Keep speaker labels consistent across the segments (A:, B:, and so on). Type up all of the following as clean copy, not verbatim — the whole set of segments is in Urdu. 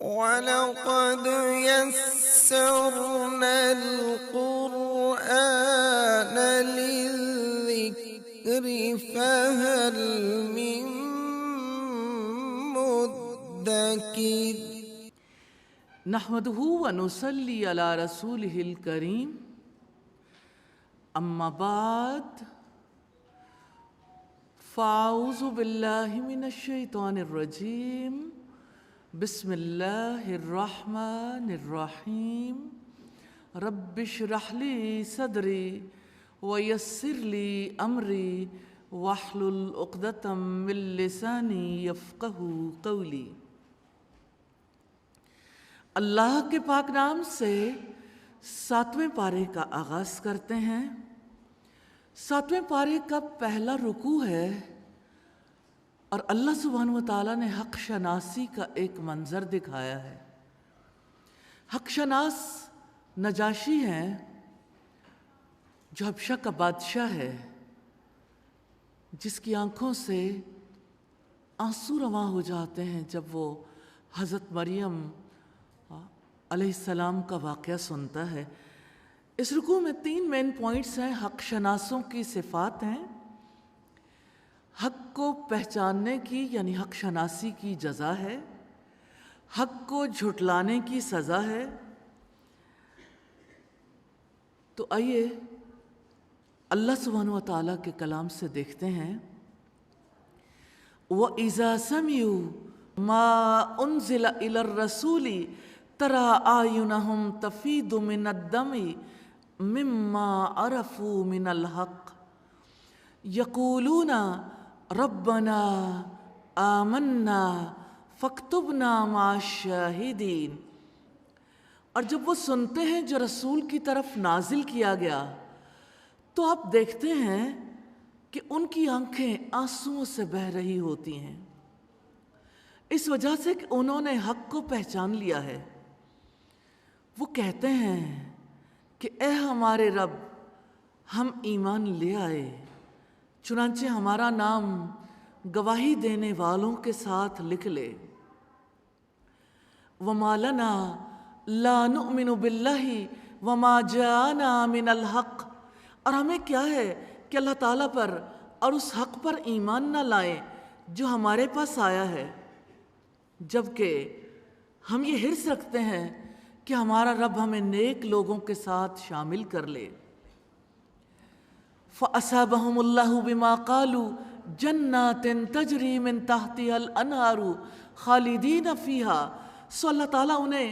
A: وَلَقَدْ يَسَّرْنَا الْقُرْآنَ لِلذِّكْرِ فَهَلْ مِن مُّدَّكِرٍ
B: نحمده ونصلي على رسوله الكريم اما بعد فاعوذ باللہ من الشیطان الرجیم بسم اللہ الرحمن الرحیم رب اشرح لی صدری ویسر لی امری واحلل عقدۃ من لسانی یفقہوا قولی۔ اللہ کے پاک نام سے 7ویں پارے کا آغاز کرتے ہیں۔ 7ویں پارے کا پہلا رکوع ہے اور اللہ سبحانہ و تعالیٰ نے حق شناسی کا ایک منظر دکھایا ہے۔ حق شناس نجاشی ہیں جو حبشہ کا بادشاہ ہے، جس کی آنکھوں سے آنسو رواں ہو جاتے ہیں جب وہ حضرت مریم علیہ السلام کا واقعہ سنتا ہے۔ اس رکوع میں 3 مین پوائنٹس ہیں۔ حق شناسوں کی صفات ہیں، حق کو پہچاننے کی یعنی حق شناسی کی جزا ہے، حق کو جھٹلانے کی سزا ہے۔ تو آئیے اللہ سبحانہ و تعالیٰ کے کلام سے دیکھتے ہیں۔ وَإِذَا سَمِعُوا مَا أُنزِلَ إِلَى الرَّسُولِ تَرَىٰ أَعْيُنَهُمْ تَفِيضُ مِنَ الدَّمِ مِمَّا عَرَفُوا مِنَ الْحَقِّ يَقُولُونَ رَبَّنَا آمَنَّا فَاكْتُبْنَا مَعَ الشَّاهِدِينَ۔ اور جب وہ سنتے ہیں جو رسول کی طرف نازل کیا گیا تو آپ دیکھتے ہیں کہ ان کی آنکھیں آنسوؤں سے بہہ رہی ہوتی ہیں، اس وجہ سے کہ انہوں نے حق کو پہچان لیا ہے۔ وہ کہتے ہیں کہ اے ہمارے رب، ہم ایمان لے آئے، چنانچہ ہمارا نام گواہی دینے والوں کے ساتھ لکھ لے۔ وَمَا لَنَا لَا نُؤْمِنُ بِاللَّهِ وَمَا جَاءَنَا مِنَ الْحَقِّ۔ اور ہمیں کیا ہے کہ اللہ تعالیٰ پر اور اس حق پر ایمان نہ لائیں جو ہمارے پاس آیا ہے، جبکہ ہم یہ حرص رکھتے ہیں کہ ہمارا رب ہمیں نیک لوگوں کے ساتھ شامل کر لے۔ فَأَصَابَهُمُ اللَّهُ بِمَا قَالُوا جَنَّاتٍ تَجْرِي مِن تَحْتِهَا الْأَنْهَارُ خَالِدِينَ فِيهَا۔ سو اللہ تعالیٰ انہیں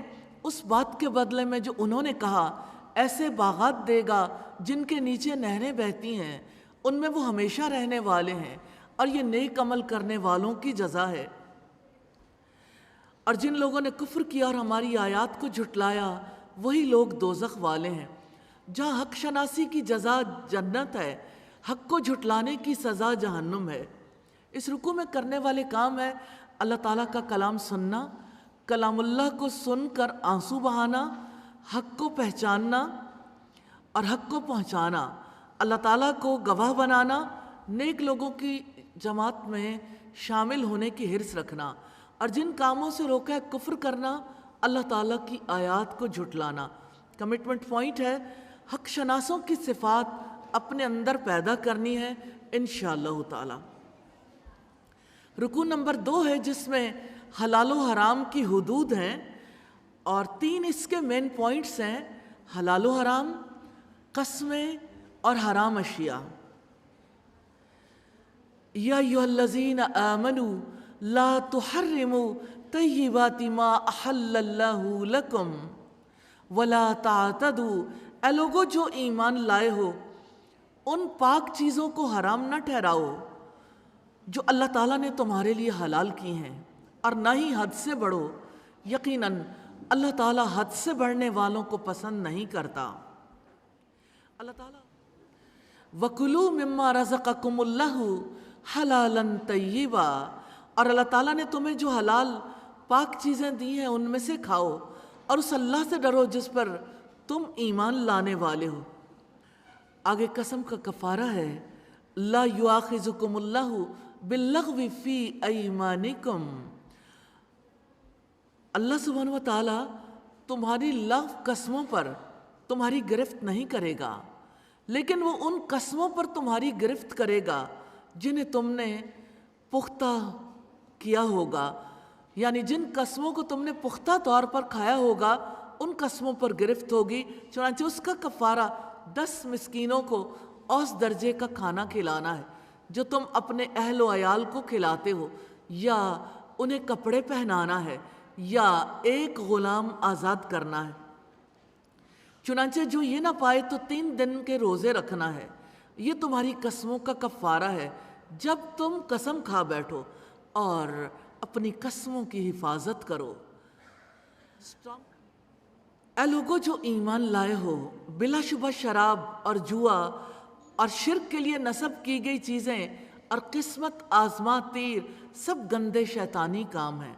B: اس بات کے بدلے میں جو انہوں نے کہا ایسے باغات دے گا جن کے نیچے نہریں بہتی ہیں، ان میں وہ ہمیشہ رہنے والے ہیں، اور یہ نیک عمل کرنے والوں کی جزا ہے۔ اور جن لوگوں نے کفر کیا اور ہماری آیات کو جھٹلایا وہی لوگ دوزخ والے ہیں۔ جہاں حق شناسی کی جزا جنت ہے، حق کو جھٹلانے کی سزا جہنم ہے۔ اس رکوع میں کرنے والے کام ہے اللہ تعالیٰ کا کلام سننا، کلام اللہ کو سن کر آنسو بہانا، حق کو پہچاننا اور حق کو پہنچانا، اللہ تعالیٰ کو گواہ بنانا، نیک لوگوں کی جماعت میں شامل ہونے کی حرص رکھنا، اور جن کاموں سے روکا ہے کفر کرنا، اللہ تعالیٰ کی آیات کو جھٹلانا۔ کمٹمنٹ پوائنٹ ہے حق شناسوں کی صفات اپنے اندر پیدا کرنی ہے انشاءاللہ تعالی۔ رکوع نمبر 2 ہے جس میں حلال و حرام کی حدود ہیں، اور 3 اس کے مین پوائنٹس ہیں: حلال و حرام، قسمیں اور حرام اشیاء۔ یا ایھا الذین آمنوا لا تحرموا طیبات ما احل اللہ لکم ولا تعتدوا۔ اے لوگو جو ایمان لائے ہو، ان پاک چیزوں کو حرام نہ ٹھہراؤ جو اللہ تعالیٰ نے تمہارے لیے حلال کی ہیں، اور نہ ہی حد سے بڑھو، یقیناً اللہ تعالیٰ حد سے بڑھنے والوں کو پسند نہیں کرتا۔ اللہ تعالیٰ وَكُلُوا مِمَّا رَزَقَكُمُ اللَّهُ حَلَالًا طَيِّبًا، اور اللہ تعالیٰ نے تمہیں جو حلال پاک چیزیں دی ہیں ان میں سے کھاؤ، اور اس اللہ سے ڈرو جس پر تم ایمان لانے والے ہو۔ آگے قسم کا کفارہ ہے، لا یؤاخذکم اللہ باللغو فی ایمانکم، اللہ سبحانہ و تعالیٰ تمہاری لغو قسموں پر تمہاری گرفت نہیں کرے گا، لیکن وہ ان قسموں پر تمہاری گرفت کرے گا جنہیں تم نے پختہ کیا ہوگا، یعنی جن قسموں کو تم نے پختہ طور پر کھایا ہوگا ان قسموں پر گرفت ہوگی۔ چنانچہ اس کا کفارہ 10 مسکینوں کو اوسط درجے کا کھانا کھلانا ہے جو تم اپنے اہل و عیال کو کھلاتے ہو، یا انہیں کپڑے پہنانا ہے، یا ایک غلام آزاد کرنا ہے۔ چنانچہ جو یہ نہ پائے تو 3 دن کے روزے رکھنا ہے۔ یہ تمہاری قسموں کا کفارہ ہے جب تم قسم کھا بیٹھو، اور اپنی قسموں کی حفاظت کرو۔ اے لوگو جو ایمان لائے ہو، بلا شبہ شراب اور جوا اور شرک کے لیے نصب کی گئی چیزیں اور قسمت آزما تیر سب گندے شیطانی کام ہیں،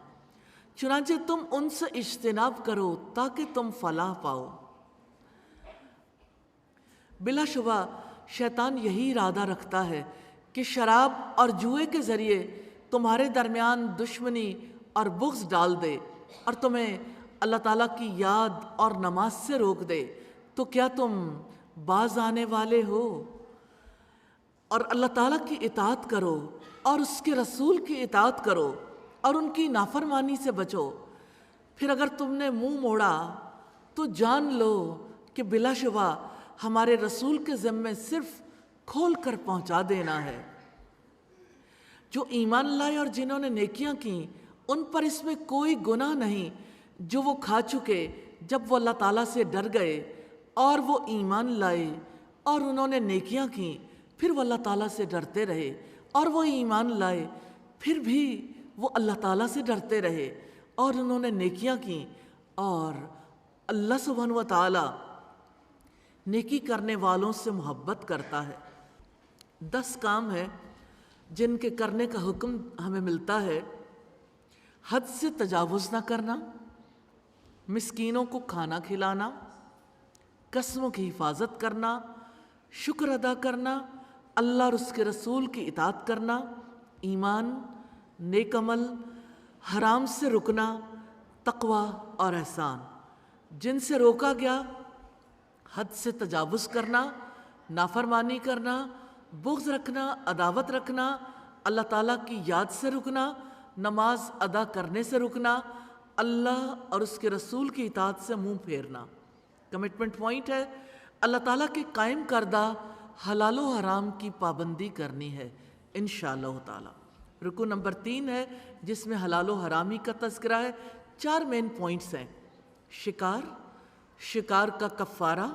B: چنانچہ تم ان سے اجتناب کرو تاکہ تم فلاح پاؤ۔ بلا شبہ شیطان یہی ارادہ رکھتا ہے کہ شراب اور جوئے کے ذریعے تمہارے درمیان دشمنی اور بغض ڈال دے اور تمہیں اللہ تعالیٰ کی یاد اور نماز سے روک دے۔ تو کیا تم باز آنے والے ہو؟ اور اللہ تعالیٰ کی اطاعت کرو اور اس کے رسول کی اطاعت کرو اور ان کی نافرمانی سے بچو۔ پھر اگر تم نے منہ موڑا تو جان لو کہ بلا شبہ ہمارے رسول کے ذمے صرف کھول کر پہنچا دینا ہے۔ جو ایمان لائے اور جنہوں نے نیکیاں کیں ان پر اس میں کوئی گناہ نہیں جو وہ کھا چکے جب وہ اللہ تعالیٰ سے ڈر گئے اور وہ ایمان لائے اور انہوں نے نیکیاں کیں، پھر وہ اللہ تعالیٰ سے ڈرتے رہے اور وہ ایمان لائے، پھر بھی وہ اللہ تعالیٰ سے ڈرتے رہے اور انہوں نے نیکیاں کیں، اور اللہ سبحانہ و تعالیٰ نیکی کرنے والوں سے محبت کرتا ہے۔ 10 کام ہیں جن کے کرنے کا حکم ہمیں ملتا ہے۔ حد سے تجاوز نہ کرنا، مسکینوں کو کھانا کھلانا، قسموں کی حفاظت کرنا، شکر ادا کرنا، اللہ اور اس کے رسول کی اطاعت کرنا، ایمان، نیک عمل، حرام سے رکنا، تقوی اور احسان۔ جن سے روکا گیا حد سے تجاوز کرنا، نافرمانی کرنا، بغض رکھنا، عداوت رکھنا، اللہ تعالیٰ کی یاد سے رکنا، نماز ادا کرنے سے رکنا، اللہ اور اس کے رسول کی اطاعت سے منہ پھیرنا۔ کمٹمنٹ پوائنٹ ہے اللہ تعالیٰ کے قائم کردہ حلال و حرام کی پابندی کرنی ہے انشاءاللہ تعالیٰ۔ رکو نمبر 3 ہے جس میں حلال و حرامی کا تذکرہ ہے۔ 4 مین پوائنٹس ہیں: شکار کا کفارہ،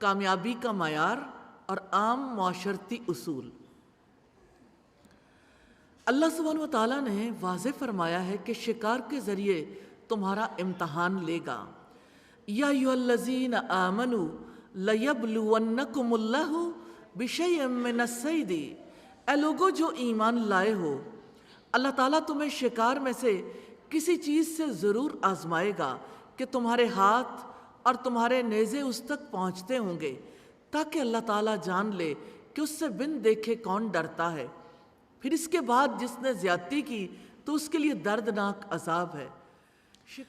B: کامیابی کا معیار اور عام معاشرتی اصول۔ اللہ سبحانہ و تعالیٰ نے واضح فرمایا ہے کہ شکار کے ذریعے تمہارا امتحان لے گا۔ یا ایھا الذین آمنوا لیبلونکم اللہ بشیء من الصید، اے لوگو جو ایمان لائے ہو، اللہ تعالیٰ تمہیں شکار میں سے کسی چیز سے ضرور آزمائے گا کہ تمہارے ہاتھ اور تمہارے نیزے اس تک پہنچتے ہوں گے، تاکہ اللہ تعالیٰ جان لے کہ اس سے بن دیکھے کون ڈرتا ہے۔ پھر اس کے بعد جس نے زیادتی کی تو اس کے لیے دردناک عذاب ہے۔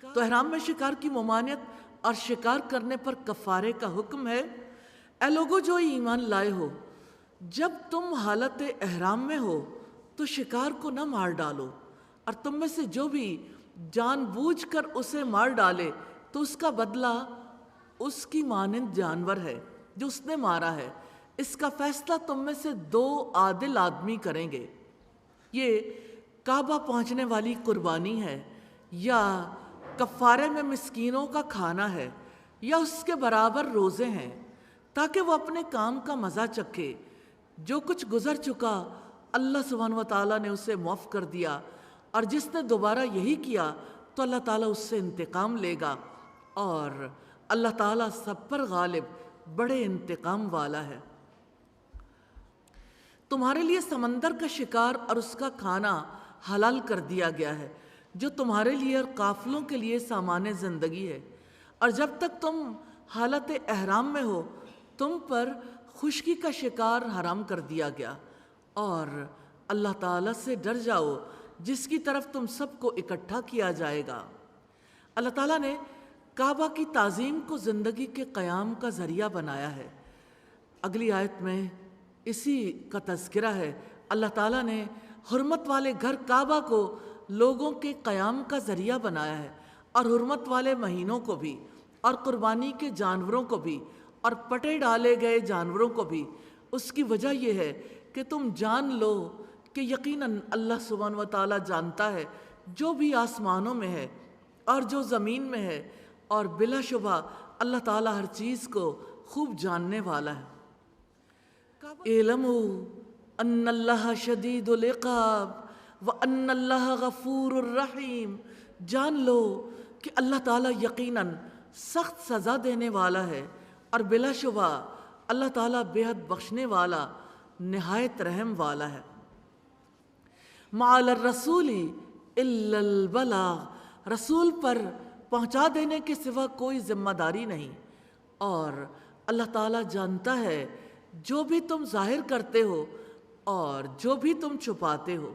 B: تو احرام میں شکار کی ممانعت اور شکار کرنے پر کفارے کا حکم ہے۔ اے لوگو جو ایمان لائے ہو، جب تم حالت احرام میں ہو تو شکار کو نہ مار ڈالو، اور تم میں سے جو بھی جان بوجھ کر اسے مار ڈالے تو اس کا بدلہ اس کی مانند جانور ہے جو اس نے مارا ہے۔ اس کا فیصلہ تم میں سے 2 عادل آدمی کریں گے۔ یہ کعبہ پہنچنے والی قربانی ہے، یا کفارے میں مسکینوں کا کھانا ہے، یا اس کے برابر روزے ہیں، تاکہ وہ اپنے کام کا مزہ چکھے۔ جو کچھ گزر چکا اللہ سبحانہ و تعالیٰ نے اسے معاف کر دیا، اور جس نے دوبارہ یہی کیا تو اللہ تعالیٰ اس سے انتقام لے گا، اور اللہ تعالیٰ سب پر غالب بڑے انتقام والا ہے۔ تمہارے لیے سمندر کا شکار اور اس کا کھانا حلال کر دیا گیا ہے، جو تمہارے لیے اور قافلوں کے لیے سامان زندگی ہے، اور جب تک تم حالت احرام میں ہو تم پر خشکی کا شکار حرام کر دیا گیا، اور اللہ تعالیٰ سے ڈر جاؤ جس کی طرف تم سب کو اکٹھا کیا جائے گا۔ اللہ تعالیٰ نے کعبہ کی تعظیم کو زندگی کے قیام کا ذریعہ بنایا ہے۔ اگلی آیت میں اسی کا تذکرہ ہے۔ اللہ تعالیٰ نے حرمت والے گھر کعبہ کو لوگوں کے قیام کا ذریعہ بنایا ہے، اور حرمت والے مہینوں کو بھی، اور قربانی کے جانوروں کو بھی، اور پٹے ڈالے گئے جانوروں کو بھی۔ اس کی وجہ یہ ہے کہ تم جان لو کہ یقیناً اللہ سبحانہ و تعالیٰ جانتا ہے جو بھی آسمانوں میں ہے اور جو زمین میں ہے، اور بلا شبہ اللہ تعالیٰ ہر چیز کو خوب جاننے والا ہے۔ اعلموا ان اللہ شدید العقاب وان اللہ غفور الرحیم، جان لو کہ اللہ تعالیٰ یقیناً سخت سزا دینے والا ہے، اور بلا شبہ اللہ تعالیٰ بے حد بخشنے والا، نہایت رحم والا ہے۔ ما علی الرسول الا البلاغ، رسول پر پہنچا دینے کے سوا کوئی ذمہ داری نہیں، اور اللہ تعالیٰ جانتا ہے جو بھی تم ظاہر کرتے ہو اور جو بھی تم چھپاتے ہو۔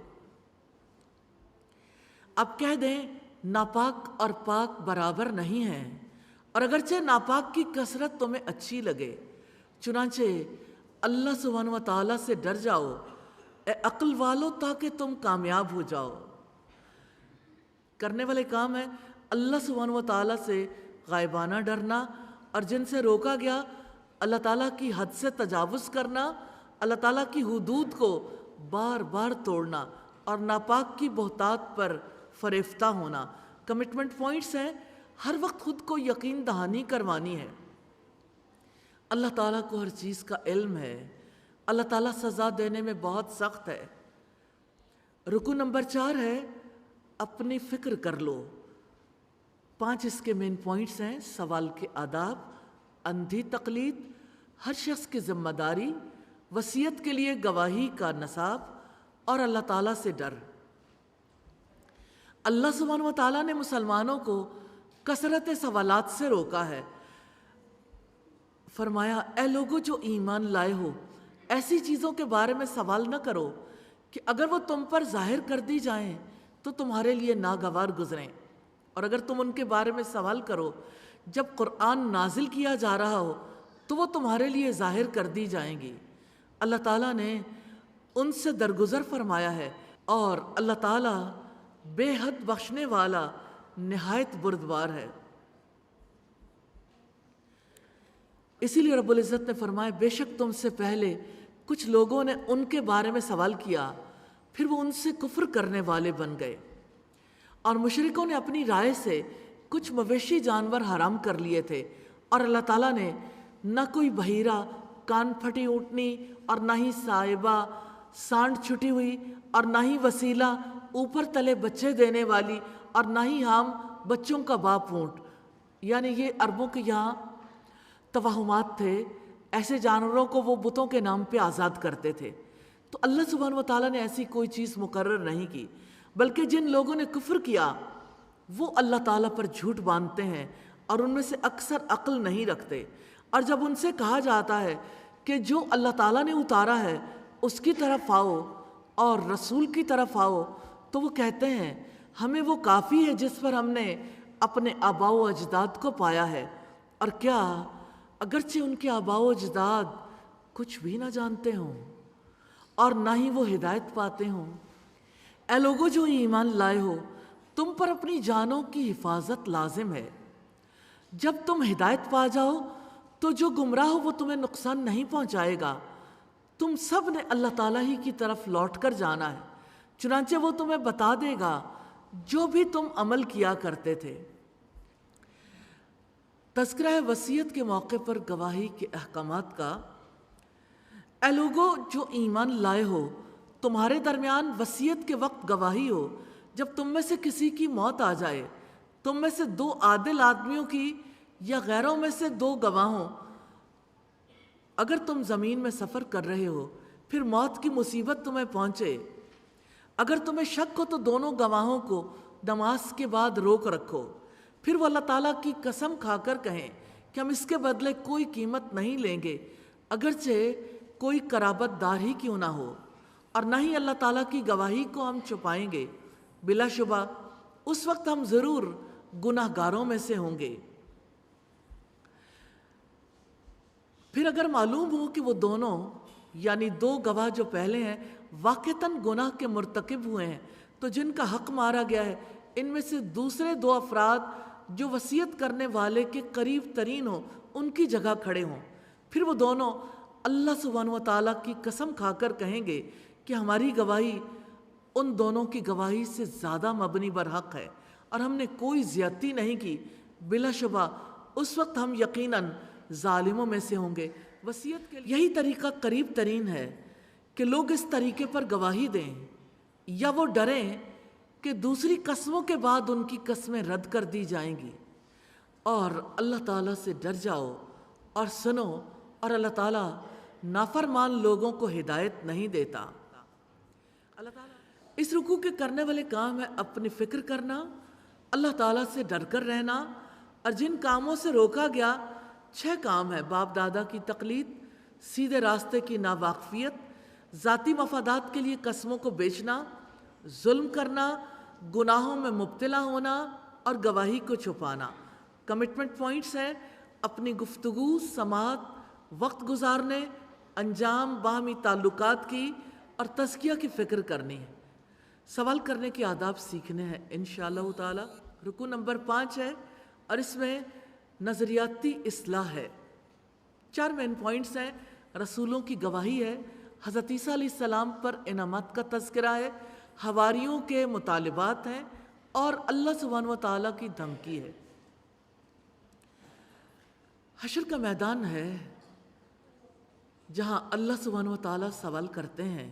B: اب کہہ دیں ناپاک اور پاک برابر نہیں ہیں، اور اگرچہ ناپاک کی کثرت تمہیں اچھی لگے، چنانچہ اللہ سبحانہ و تعالیٰ سے ڈر جاؤ اے عقل والو، تاکہ تم کامیاب ہو جاؤ۔ کرنے والے کام ہے اللہ سبحانہ و تعالیٰ سے غائبانہ ڈرنا، اور جن سے روکا گیا اللہ تعالیٰ کی حد سے تجاوز کرنا، اللہ تعالیٰ کی حدود کو بار بار توڑنا، اور ناپاک کی بہتات پر فریفتہ ہونا۔ کمٹمنٹ پوائنٹس ہیں، ہر وقت خود کو یقین دہانی کروانی ہے۔ اللہ تعالیٰ کو ہر چیز کا علم ہے، اللہ تعالیٰ سزا دینے میں بہت سخت ہے۔ رکو نمبر 4 ہے اپنی فکر کر لو۔ 5 اس کے مین پوائنٹس ہیں: سوال کے آداب، اندھی تقلید، ہر شخص کی ذمہ داری، وصیت کے لیے گواہی کا نصاب، اور اللہ تعالیٰ سے ڈر۔ اللہ سبحانہ و تعالیٰ نے مسلمانوں کو کثرت سوالات سے روکا ہے۔ فرمایا اے لوگو جو ایمان لائے ہو، ایسی چیزوں کے بارے میں سوال نہ کرو کہ اگر وہ تم پر ظاہر کر دی جائیں تو تمہارے لیے ناگوار گزریں، اور اگر تم ان کے بارے میں سوال کرو جب قرآن نازل کیا جا رہا ہو تو وہ تمہارے لیے ظاہر کر دی جائیں گی۔ اللہ تعالیٰ نے ان سے درگزر فرمایا ہے، اور اللہ تعالیٰ بے حد بخشنے والا، نہایت بردبار ہے۔ اسی لیے رب العزت نے فرمایا بے شک تم سے پہلے کچھ لوگوں نے ان کے بارے میں سوال کیا، پھر وہ ان سے کفر کرنے والے بن گئے، اور مشرکوں نے اپنی رائے سے کچھ مویشی جانور حرام کر لیے تھے، اور اللہ تعالیٰ نے نہ کوئی بحیرہ، کان پھٹی اونٹنی، اور نہ ہی سائبہ، سانڈ چھٹی ہوئی، اور نہ ہی وسیلہ، اوپر تلے بچے دینے والی، اور نہ ہی حام، بچوں کا باپ اونٹ۔ یعنی یہ عربوں کے یہاں توہمات تھے، ایسے جانوروں کو وہ بتوں کے نام پہ آزاد کرتے تھے۔ تو اللہ سبحانہ و تعالیٰ نے ایسی کوئی چیز مقرر نہیں کی، بلکہ جن لوگوں نے کفر کیا وہ اللہ تعالیٰ پر جھوٹ باندھتے ہیں، اور ان میں سے اکثر عقل نہیں رکھتے۔ اور جب ان سے کہا جاتا ہے کہ جو اللہ تعالیٰ نے اتارا ہے اس کی طرف آؤ اور رسول کی طرف آؤ، تو وہ کہتے ہیں ہمیں وہ کافی ہے جس پر ہم نے اپنے آباء و اجداد کو پایا ہے۔ اور کیا اگرچہ ان کے آباء و اجداد کچھ بھی نہ جانتے ہوں اور نہ ہی وہ ہدایت پاتے ہوں؟ اے لوگو جو ایمان لائے ہو، تم پر اپنی جانوں کی حفاظت لازم ہے۔ جب تم ہدایت پا جاؤ تو جو گمراہ ہو وہ تمہیں نقصان نہیں پہنچائے گا۔ تم سب نے اللہ تعالیٰ ہی کی طرف لوٹ کر جانا ہے، چنانچہ وہ تمہیں بتا دے گا جو بھی تم عمل کیا کرتے تھے۔ تذکرہ وصیت کے موقع پر گواہی کے احکامات کا۔ اے لوگو جو ایمان لائے ہو، تمہارے درمیان وصیت کے وقت گواہی ہو جب تم میں سے کسی کی موت آ جائے، تم میں سے 2 عادل آدمیوں کی یا غیروں میں سے 2 گواہوں۔ اگر تم زمین میں سفر کر رہے ہو، پھر موت کی مصیبت تمہیں پہنچے، اگر تمہیں شک ہو تو دونوں گواہوں کو نماز کے بعد روک رکھو، پھر وہ اللہ تعالیٰ کی قسم کھا کر کہیں کہ ہم اس کے بدلے کوئی قیمت نہیں لیں گے، اگرچہ کوئی قرابت دار ہی کیوں نہ ہو، اور نہ ہی اللہ تعالیٰ کی گواہی کو ہم چھپائیں گے۔ بلا شبہ اس وقت ہم ضرور گناہ گاروں میں سے ہوں گے۔ پھر اگر معلوم ہو کہ وہ دونوں یعنی دو گواہ جو پہلے ہیں واقعتاً گناہ کے مرتکب ہوئے ہیں، تو جن کا حق مارا گیا ہے ان میں سے دوسرے دو افراد جو وصیت کرنے والے کے قریب ترین ہوں ان کی جگہ کھڑے ہوں، پھر وہ دونوں اللہ سبحانہ و تعالیٰ کی قسم کھا کر کہیں گے کہ ہماری گواہی ان دونوں کی گواہی سے زیادہ مبنی برحق ہے اور ہم نے کوئی زیادتی نہیں کی، بلا شبہ اس وقت ہم یقیناً ظالموں میں سے ہوں گے۔ وصیت کے یہی طریقہ قریب ترین ہے کہ لوگ اس طریقے پر گواہی دیں، یا وہ ڈریں کہ دوسری قسموں کے بعد ان کی قسمیں رد کر دی جائیں گی۔ اور اللہ تعالیٰ سے ڈر جاؤ اور سنو، اور اللہ تعالیٰ نافرمان لوگوں کو ہدایت نہیں دیتا۔ اللہ تعالیٰ اس رکوع کے کرنے والے کام ہے اپنی فکر کرنا، اللہ تعالیٰ سے ڈر کر رہنا، اور جن کاموں سے روکا گیا 6 کام ہے: باپ دادا کی تقلید، سیدھے راستے کی ناواقفیت، ذاتی مفادات کے لیے قسموں کو بیچنا، ظلم کرنا، گناہوں میں مبتلا ہونا اور گواہی کو چھپانا۔ کمٹمنٹ پوائنٹس ہیں: اپنی گفتگو، سماعت، وقت گزارنے، انجام، باہمی تعلقات کی اور تزکیہ کی فکر کرنی ہے۔ سوال کرنے کے آداب سیکھنے ہیں انشاءاللہ تعالی۔ رکوع نمبر 5 ہے اور اس میں نظریاتی اصلاح ہے۔ 4 مین پوائنٹس ہیں: رسولوں کی گواہی ہے، حضرت عیسیٰ علیہ السلام پر انعامات کا تذکرہ ہے، حواریوں کے مطالبات ہیں اور اللہ سبحانہ و تعالیٰ کی دھمکی ہے۔ حشر کا میدان ہے جہاں اللہ سبحانہ و تعالیٰ سوال کرتے ہیں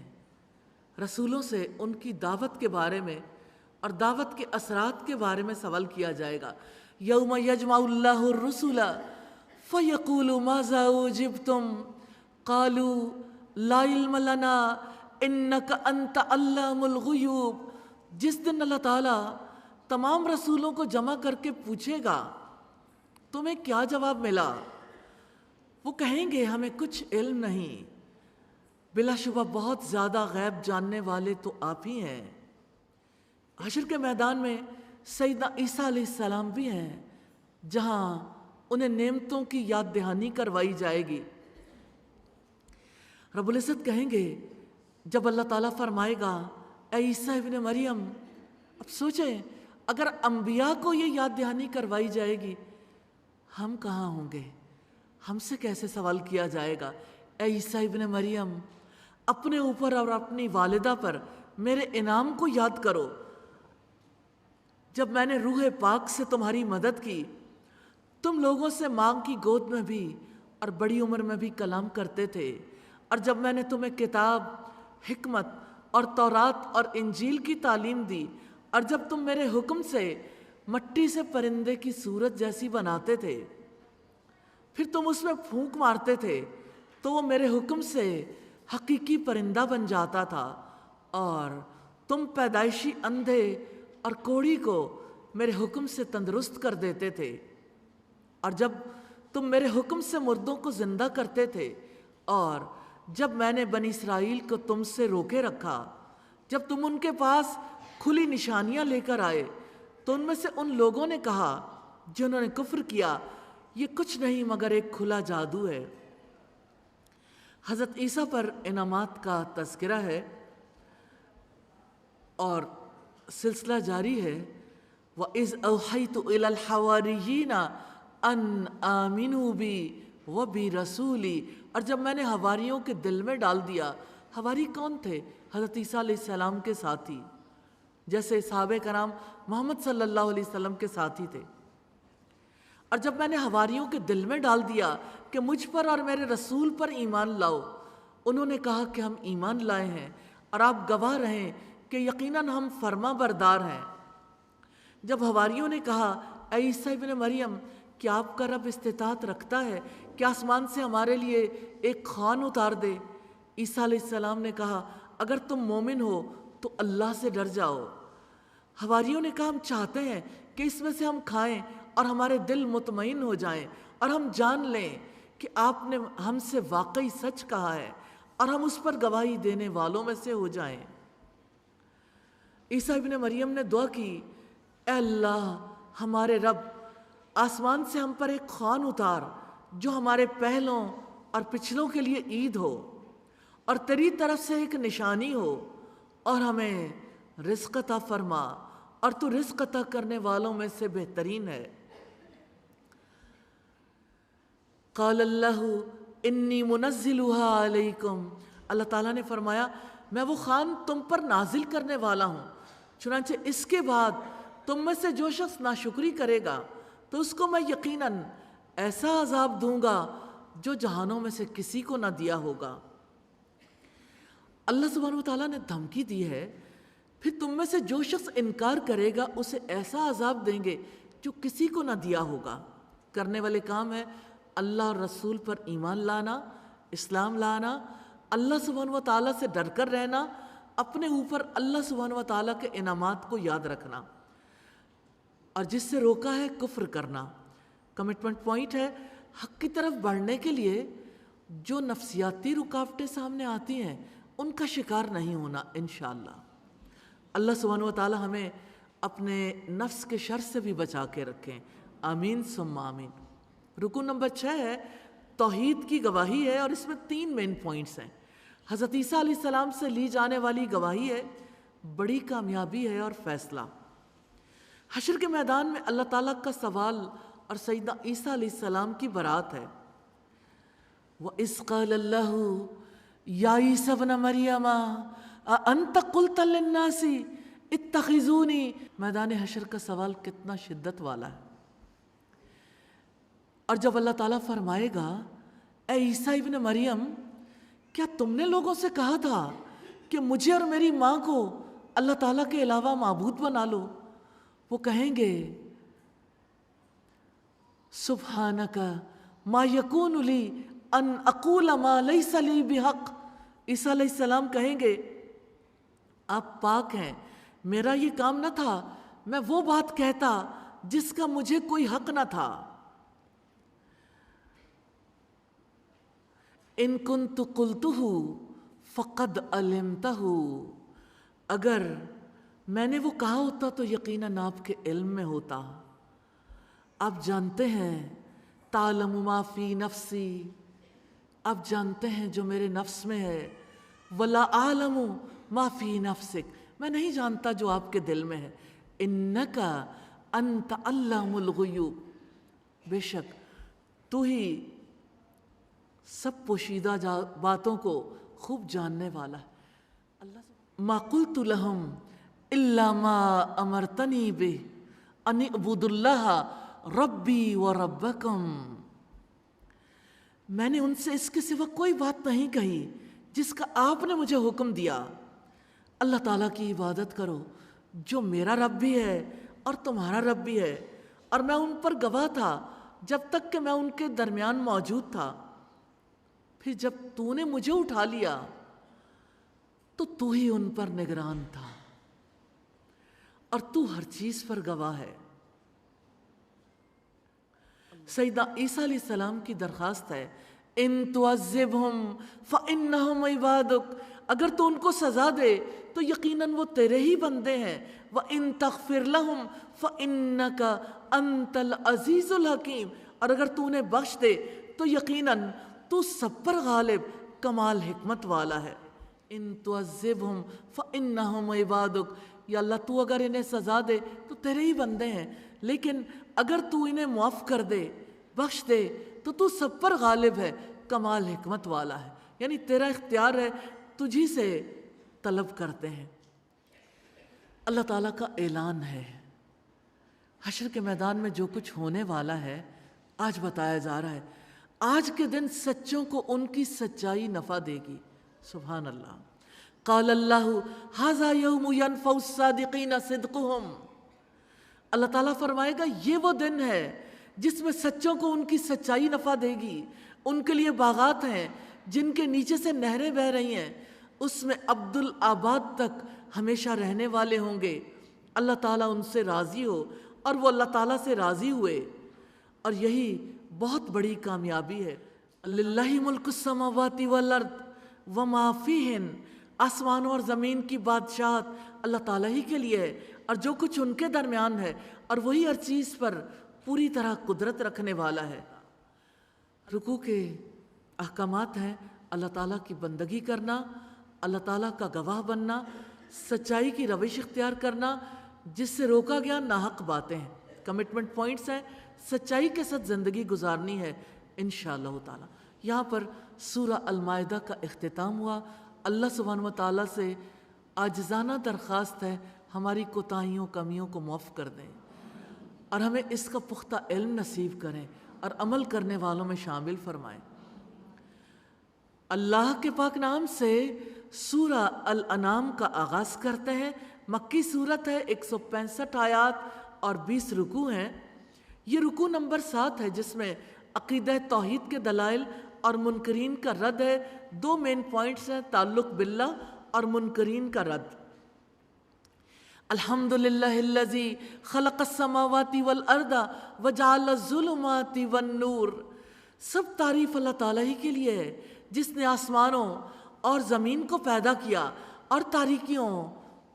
B: رسولوں سے، ان کی دعوت کے بارے میں اور دعوت کے اثرات کے بارے میں سوال کیا جائے گا۔ یوم یجمع اللہ الرسل فیقول ماذا اجبتم قالوا لا علم لنا انک انت علام الغیوب۔ جس دن اللہ تعالیٰ تمام رسولوں کو جمع کر کے پوچھے گا تمہیں کیا جواب ملا، وہ کہیں گے ہمیں کچھ علم نہیں، بلا شبہ بہت زیادہ غیب جاننے والے تو آپ ہی ہیں۔ حشر کے میدان میں سیدنا عیسیٰ علیہ السلام بھی ہیں جہاں انہیں نعمتوں کی یاد دہانی کروائی جائے گی۔ رب العزت کہیں گے جب اللہ تعالیٰ فرمائے گا اے عیسیٰ ابن مریم، اب سوچیں اگر انبیاء کو یہ یاد دہانی کروائی جائے گی ہم کہاں ہوں گے، ہم سے کیسے سوال کیا جائے گا؟ اے عیسیٰ ابن مریم، اپنے اوپر اور اپنی والدہ پر میرے انعام کو یاد کرو، جب میں نے روح پاک سے تمہاری مدد کی، تم لوگوں سے ماں کی گود میں بھی اور بڑی عمر میں بھی کلام کرتے تھے، اور جب میں نے تمہیں کتاب، حکمت اور تورات اور انجیل کی تعلیم دی، اور جب تم میرے حکم سے مٹی سے پرندے کی صورت جیسی بناتے تھے، پھر تم اس میں پھونک مارتے تھے تو وہ میرے حکم سے حقیقی پرندہ بن جاتا تھا، اور تم پیدائشی اندھے اور کوڑی کو میرے حکم سے تندرست کر دیتے تھے، اور جب تم میرے حکم سے مردوں کو زندہ کرتے تھے، اور جب میں نے بنی اسرائیل کو تم سے روکے رکھا، جب تم ان کے پاس کھلی نشانیاں لے کر آئے تو ان میں سے ان لوگوں نے کہا جنہوں نے کفر کیا یہ کچھ نہیں مگر ایک کھلا جادو ہے۔ حضرت عیسیٰ پر انعامات کا تذکرہ ہے اور سلسلہ جاری ہے۔ وَإِذْ أَوْحَيْتُ إِلَى الْحَوَارِيِّينَ أَنْ آمِنُوا بِي وَبِرَسُولِي، اور جب میں نے حواریوں کے دل میں ڈال دیا، حواری کون تھے؟ حضرت عیسیٰ علیہ السلام کے ساتھی، جیسے صحابہ کرام محمد صلی اللہ علیہ وسلم کے ساتھی تھے، اور جب میں نے حواریوں کے دل میں ڈال دیا کہ مجھ پر اور میرے رسول پر ایمان لاؤ، انہوں نے کہا کہ ہم ایمان لائے ہیں اور آپ گواہ رہیں کہ یقیناً ہم فرما بردار ہیں۔ جب حواریوں نے کہا اے عیسیٰ ابن مریم، کیا آپ کا رب استطاعت رکھتا ہے کہ آسمان سے ہمارے لیے ایک خوان اتار دے؟ عیسیٰ علیہ السلام نے کہا اگر تم مومن ہو تو اللہ سے ڈر جاؤ۔ حواریوں نے کہا ہم چاہتے ہیں کہ اس میں سے ہم کھائیں اور ہمارے دل مطمئن ہو جائیں اور ہم جان لیں کہ آپ نے ہم سے واقعی سچ کہا ہے اور ہم اس پر گواہی دینے والوں میں سے ہو جائیں۔ عیسیٰ ابن مریم نے دعا کی اے اللہ، ہمارے رب آسمان سے ہم پر ایک خوان اتار جو ہمارے پہلوں اور پچھلوں کے لیے عید ہو، اور تیری طرف سے ایک نشانی ہو، اور ہمیں رزق عطا فرما، اور تو رزق عطا کرنے والوں میں سے بہترین ہے۔ قال اللہ انی منزلها علیکم، اللہ تعالیٰ نے فرمایا میں وہ خوان تم پر نازل کرنے والا ہوں، چنانچہ اس کے بعد تم میں سے جو شخص ناشکری کرے گا تو اس کو میں یقیناً ایسا عذاب دوں گا جو جہانوں میں سے کسی کو نہ دیا ہوگا۔ اللہ سبحانہ وتعالیٰ نے دھمکی دی ہے، پھر تم میں سے جو شخص انکار کرے گا اسے ایسا عذاب دیں گے جو کسی کو نہ دیا ہوگا۔ کرنے والے کام ہے اللہ اور رسول پر ایمان لانا، اسلام لانا، اللہ سبحانہ وتعالیٰ سے ڈر کر رہنا، اپنے اوپر اللہ سبحانہ وتعالیٰ کے انعامات کو یاد رکھنا، اور جس سے روکا ہے کفر کرنا۔ کمٹمنٹ پوائنٹ ہے حق کی طرف بڑھنے کے لیے جو نفسیاتی رکاوٹیں سامنے آتی ہیں ان کا شکار نہیں ہونا انشاءاللہ۔ اللہ سبحانہ وتعالی ہمیں اپنے نفس کے شر سے بھی بچا کے رکھیں، آمین ثم آمین۔ رکن نمبر 6 ہے توحید کی گواہی ہے، اور اس میں 3 مین پوائنٹس ہیں۔ حضرت عیسیٰ علیہ السلام سے لی جانے والی گواہی ہے، بڑی کامیابی ہے اور فیصلہ۔ حشر کے میدان میں اللہ تعالیٰ کا سوال اور سیدنا عیسیٰ علیہ السلام کی برات ہے۔ وَإِذْ قَالَ اللَّهُ يَا عِيسَى ابْنَ مَرْيَمَ أَأَنْتَ قُلْتَ لِلنَّاسِ اتَّخِذُونِي، میدان حشر کا سوال کتنا شدت والا ہے۔ اور جب اللہ تعالیٰ فرمائے گا اے عیسیٰ ابن مریم، کیا تم نے لوگوں سے کہا تھا کہ مجھے اور میری ماں کو اللہ تعالیٰ کے علاوہ معبود بنا لو؟ وہ کہیں گے سبحانک ما یکون لی ان اقول ما لیس لی بحق، عیسیٰ علیہ السلام کہیں گے آپ پاک ہیں، میرا یہ کام نہ تھا، میں وہ بات کہتا جس کا مجھے کوئی حق نہ تھا۔ ان کنت قلتہ فقد علمتہ، اگر میں نے وہ کہا ہوتا تو یقیناً آپ کے علم میں ہوتا، آپ جانتے ہیں تعلم ما فی نفسی، آپ جانتے ہیں جو میرے نفس میں ہے، ولا اعلم ما فی نفسک، میں نہیں جانتا جو آپ کے دل میں ہے، انک انت علام الغیوب، بے شک تو ہی سب پوشیدہ باتوں کو خوب جاننے والا ہے۔ ما قلت لہم الا ما امرتنی بہ ان اعبدوا اللہ ربی و ربکم، میں نے ان سے اس کے سوا کوئی بات نہیں کہی جس کا آپ نے مجھے حکم دیا۔ اللہ تعالیٰ کی عبادت کرو جو میرا رب بھی ہے اور تمہارا رب بھی ہے، اور میں ان پر گواہ تھا جب تک کہ میں ان کے درمیان موجود تھا، پھر جب تو نے مجھے اٹھا لیا تو تو ہی ان پر نگران تھا، اور تو ہر چیز پر گواہ ہے۔ سیدنا عیسیٰ علیہ السلام کی درخواست ہے ان تعذبہم فانہم عبادک، اگر تو ان کو سزا دے تو یقیناً وہ تیرے ہی بندے ہیں، وان تغفر لہم فانک انت العزیز الحکیم، اور اگر تو انہیں بخش دے تو یقیناً تو سب پر غالب کمال حکمت والا ہے۔ ان تعذبہم فانہم عبادک، یا اللہ تو اگر انہیں سزا دے تو تیرے ہی بندے ہیں، لیکن اگر تو انہیں معاف کر دے، بخش دے تو سب پر غالب ہے، کمال حکمت والا ہے، یعنی تیرا اختیار ہے، تجھی سے طلب کرتے ہیں۔ اللہ تعالیٰ کا اعلان ہے حشر کے میدان میں جو کچھ ہونے والا ہے آج بتایا جا رہا ہے۔ آج کے دن سچوں کو ان کی سچائی نفع دے گی، سبحان اللہ۔ قال اللہ ھذا یوم ینفع الصادقین صدقہم، اللہ تعالیٰ فرمائے گا یہ وہ دن ہے جس میں سچوں کو ان کی سچائی نفع دے گی۔ ان کے لیے باغات ہیں جن کے نیچے سے نہریں بہہ رہی ہیں، اس میں عبدالآباد تک ہمیشہ رہنے والے ہوں گے۔ اللہ تعالیٰ ان سے راضی ہو اور وہ اللہ تعالیٰ سے راضی ہوئے، اور یہی بہت بڑی کامیابی ہے۔ للہ ملک السماوات والارض وما فیہن، آسمانوں اور زمین کی بادشاہت اللہ تعالیٰ ہی کے لیے ہے، اور جو کچھ ان کے درمیان ہے، اور وہی ہر چیز پر پوری طرح قدرت رکھنے والا ہے۔ رکوع کے احکامات ہیں اللہ تعالیٰ کی بندگی کرنا، اللہ تعالیٰ کا گواہ بننا، سچائی کی روش اختیار کرنا جس سے روکا گیا ناحق باتیں ہیں۔ کمٹمنٹ پوائنٹس ہیں، سچائی کے ساتھ زندگی گزارنی ہے انشاءاللہ تعالیٰ۔ یہاں پر سورہ المائدہ کا اختتام ہوا۔ اللہ سبحانہ و تعالیٰ سے عاجزانہ درخواست ہے ہماری کوتاہیوں کمیوں کو معاف کر دیں اور ہمیں اس کا پختہ علم نصیب کریں اور عمل کرنے والوں میں شامل فرمائیں۔ اللہ کے پاک نام سے سورہ الانعام کا آغاز کرتے ہیں۔ مکی صورت ہے، 165 آیات اور 20 رکوع ہیں۔ یہ رکوع نمبر 7 ہے جس میں عقیدہ توحید کے دلائل اور منکرین کا رد ہے۔ 2 مین پوائنٹس ہیں، تعلق باللہ اور منکرین کا رد۔ الحمدللہ الذی خلق السماوات والارض وجعل الظلمات والنور۔ سب تعریف اللہ تعالیٰ ہی کے لیے ہے جس نے آسمانوں اور زمین کو پیدا کیا اور تاریکیوں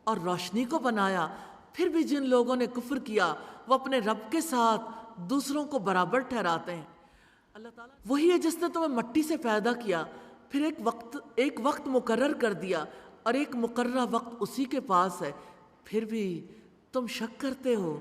B: اور روشنی کو بنایا۔ پھر بھی جن لوگوں نے کفر کیا وہ اپنے رب کے ساتھ دوسروں کو برابر ٹھہراتے ہیں۔ اللہ تعالیٰ وہی ہے جس نے تمہیں مٹی سے پیدا کیا، پھر ایک وقت مقرر کر دیا اور ایک مقررہ وقت اسی کے پاس ہے، پھر بھی تم شک کرتے ہو۔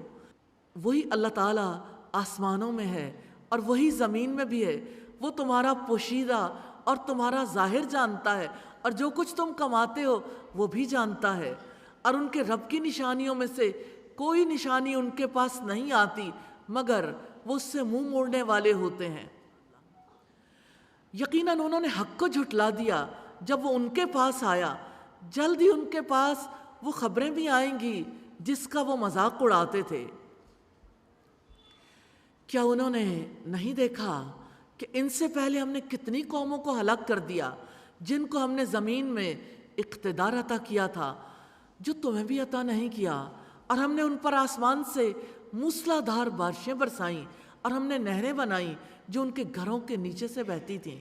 B: وہی اللہ تعالیٰ آسمانوں میں ہے اور وہی زمین میں بھی ہے۔ وہ تمہارا پوشیدہ اور تمہارا ظاہر جانتا ہے، اور جو کچھ تم کماتے ہو وہ بھی جانتا ہے۔ اور ان کے رب کی نشانیوں میں سے کوئی نشانی ان کے پاس نہیں آتی مگر وہ اس سے منہ موڑنے والے ہوتے ہیں۔ یقیناً انہوں نے حق کو جھٹلا دیا جب وہ ان کے پاس آیا، جلد ہی ان کے پاس وہ خبریں بھی آئیں گی جس کا وہ مذاق اڑاتے تھے۔ کیا انہوں نے نہیں دیکھا کہ ان سے پہلے ہم نے کتنی قوموں کو ہلاک کر دیا جن کو ہم نے زمین میں اقتدار عطا کیا تھا جو تمہیں بھی عطا نہیں کیا، اور ہم نے ان پر آسمان سے موسلا دھار بارشیں برسائیں، اور ہم نے نہریں بنائیں جو ان کے گھروں کے نیچے سے بہتی تھیں۔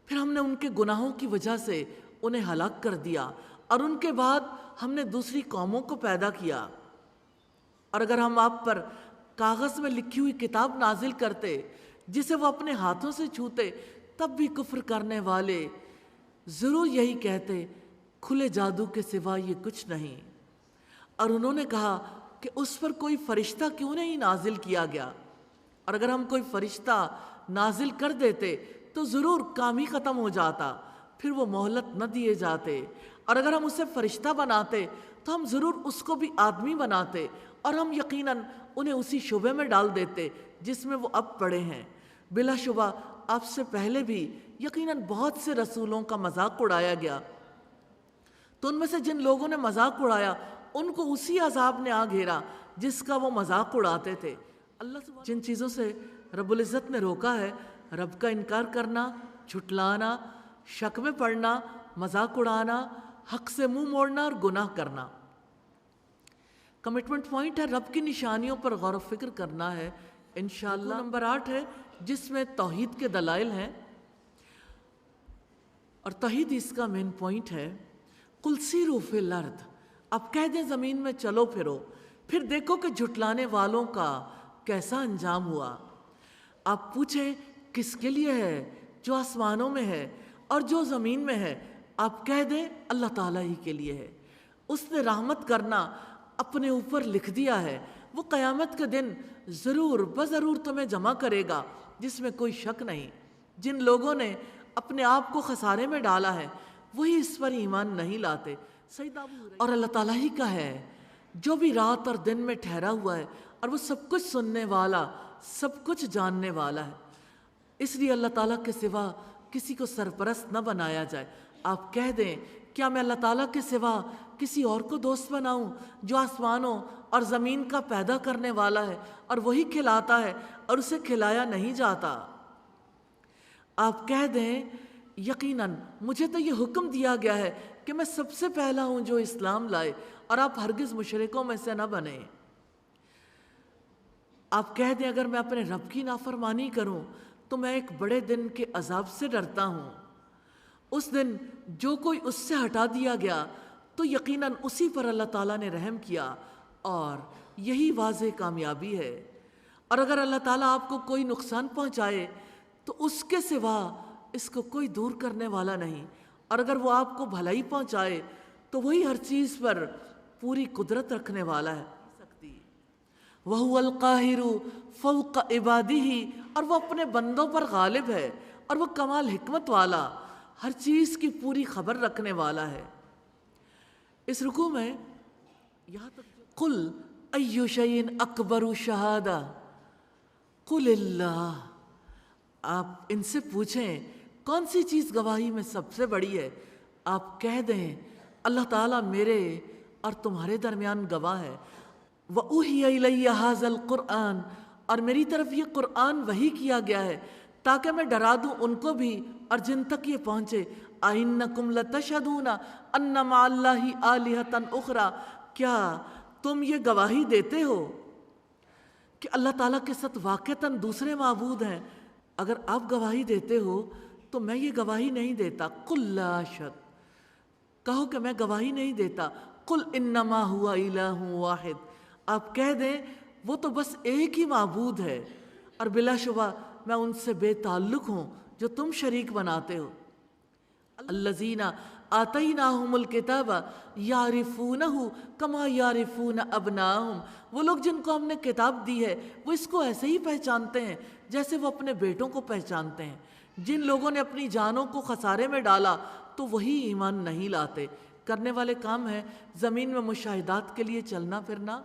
B: پھر ہم نے ان کے گناہوں کی وجہ سے انہیں ہلاک کر دیا، اور ان کے بعد ہم نے دوسری قوموں کو پیدا کیا۔ اور اگر ہم آپ پر کاغذ میں لکھی ہوئی کتاب نازل کرتے جسے وہ اپنے ہاتھوں سے چھوتے، تب بھی کفر کرنے والے ضرور یہی کہتے کھلے جادو کے سوا یہ کچھ نہیں۔ اور انہوں نے کہا کہ اس پر کوئی فرشتہ کیوں نہیں نازل کیا گیا، اور اگر ہم کوئی فرشتہ نازل کر دیتے تو ضرور کام ہی ختم ہو جاتا، پھر وہ مہلت نہ دیے جاتے، اور اگر ہم اسے فرشتہ بناتے تو ہم ضرور اس کو بھی آدمی بناتے، اور ہم یقیناً انہیں اسی شعبے میں ڈال دیتے جس میں وہ اب پڑے ہیں۔ بلا شبہ آپ سے پہلے بھی یقیناً بہت سے رسولوں کا مذاق اڑایا گیا، تو ان میں سے جن لوگوں نے مذاق اڑایا ان کو اسی عذاب نے آ گھیرا جس کا وہ مذاق اڑاتے تھے۔ اللہ جن چیزوں سے رب العزت نے روکا ہے، رب کا انکار کرنا، جھٹلانا، شک میں پڑنا، مذاق اڑانا، حق سے منہ موڑنا اور گناہ کرنا۔ کمٹمنٹ پوائنٹ ہے رب کی نشانیوں پر غور و فکر کرنا ہے انشاءاللہ۔ نمبر 8 ہے جس میں توحید کے دلائل ہیں، اور توحید اس کا مین پوائنٹ ہے۔ قل سیروا فی الارض، اب کہہ دیں زمین میں چلو پھرو، پھر دیکھو کہ جھٹلانے والوں کا کیسا انجام ہوا۔ آپ پوچھیں کس کے لیے ہے؟ جو آسمانوں میں ہے اور جو زمین میں ہے۔ آپ کہہ دیں اللہ تعالیٰ ہی کے لیے ہے۔ اس نے رحمت کرنا اپنے اوپر لکھ دیا ہے۔ وہ قیامت کے دن ضرور بضرور تمہیں جمع کرے گا جس میں کوئی شک نہیں۔ جن لوگوں نے اپنے آپ کو خسارے میں ڈالا ہے وہی اس پر ایمان نہیں لاتے۔ اور اللہ تعالیٰ ہی کا ہے جو بھی رات اور دن میں ٹھہرا ہوا ہے، اور وہ سب کچھ سننے والا، سب کچھ جاننے والا ہے۔ اس لیے اللہ تعالیٰ کے سوا کسی کو سرپرست نہ بنایا جائے۔ آپ کہہ دیں کیا میں اللہ تعالیٰ کے سوا کسی اور کو دوست بناؤں جو آسمانوں اور زمین کا پیدا کرنے والا ہے اور وہی کھلاتا ہے اور اسے کھلایا نہیں جاتا؟ آپ کہہ دیں یقیناً مجھے تو یہ حکم دیا گیا ہے کہ میں سب سے پہلا ہوں جو اسلام لائے، اور آپ ہرگز مشرکوں میں سے نہ بنیں۔ آپ کہہ دیں اگر میں اپنے رب کی نافرمانی کروں تو میں ایک بڑے دن کے عذاب سے ڈرتا ہوں۔ اس دن جو کوئی اس سے ہٹا دیا گیا تو یقیناً اسی پر اللہ تعالیٰ نے رحم کیا، اور یہی واضح کامیابی ہے۔ اور اگر اللہ تعالیٰ آپ کو کوئی نقصان پہنچائے تو اس کے سوا اس کو کوئی دور کرنے والا نہیں، اور اگر وہ آپ کو بھلائی پہنچائے تو وہی ہر چیز پر پوری قدرت رکھنے والا ہے۔ وَهُوَ الْقَاهِرُ فَوْقَ عِبَادِهِ، اور وہ اپنے بندوں پر غالب ہے اور وہ کمال حکمت والا، ہر چیز کی پوری خبر رکھنے والا ہے۔ اس رکوع میں یہاں تک قُلْ أَيُّ شَيْءٍ أَكْبَرُ شَهَادَةً قُلِ اللَّهُ، آپ ان سے پوچھیں کون سی چیز گواہی میں سب سے بڑی ہے؟ آپ کہہ دیں اللہ تعالیٰ میرے اور تمہارے درمیان گواہ ہے۔ وَأُوحِيَ إِلَيَّ هَذَا الْقُرْآنُ، اور میری طرف یہ قرآن وحی کیا گیا ہے تاکہ میں ڈرا دوں ان کو بھی اور جن تک یہ پہنچے۔ أَإِنَّكُمْ لَتَشْهَدُونَ أَنَّ مَعَ اللَّهِ آلِهَةً أُخْرَى، کیا تم یہ گواہی دیتے ہو کہ اللہ تعالیٰ کے ساتھ واقعتاً دوسرے معبود ہیں؟ اگر آپ گواہی دیتے ہو تو میں یہ گواہی نہیں دیتا۔ قُلْ لَا أَشْهَدُ، کہو کہ میں گواہی نہیں دیتا۔ قُلْ إِنَّمَا هُوَ إِلَٰهٌ وَاحِدٌ، آپ کہہ دیں وہ تو بس ایک ہی معبود ہے، اور بلا شبہ میں ان سے بے تعلق ہوں جو تم شریک بناتے ہو۔ الذین آتیناہم الکتاب یعرفونہ کما یعرفون ابناءہم، وہ لوگ جن کو ہم نے کتاب دی ہے وہ اس کو ایسے ہی پہچانتے ہیں جیسے وہ اپنے بیٹوں کو پہچانتے ہیں۔ جن لوگوں نے اپنی جانوں کو خسارے میں ڈالا تو وہی ایمان نہیں لاتے۔ کرنے والے کام ہیں زمین میں مشاہدات کے لیے چلنا پھرنا،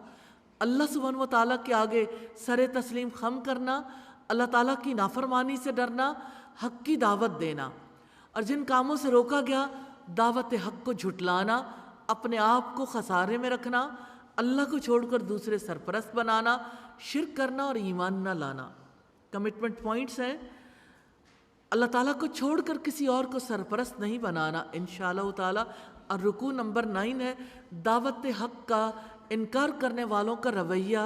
B: اللہ سبحانہ و تعالیٰ کے آگے سر تسلیم خم کرنا، اللہ تعالیٰ کی نافرمانی سے ڈرنا، حق کی دعوت دینا، اور جن کاموں سے روکا گیا دعوت حق کو جھٹلانا، اپنے آپ کو خسارے میں رکھنا، اللہ کو چھوڑ کر دوسرے سرپرست بنانا، شرک کرنا اور ایمان نہ لانا۔ کمٹمنٹ پوائنٹس ہیں، اللہ تعالیٰ کو چھوڑ کر کسی اور کو سرپرست نہیں بنانا انشاءاللہ تعالیٰ۔ اور رکوع نمبر 9 ہے دعوت حق کا انکار کرنے والوں کا رویہ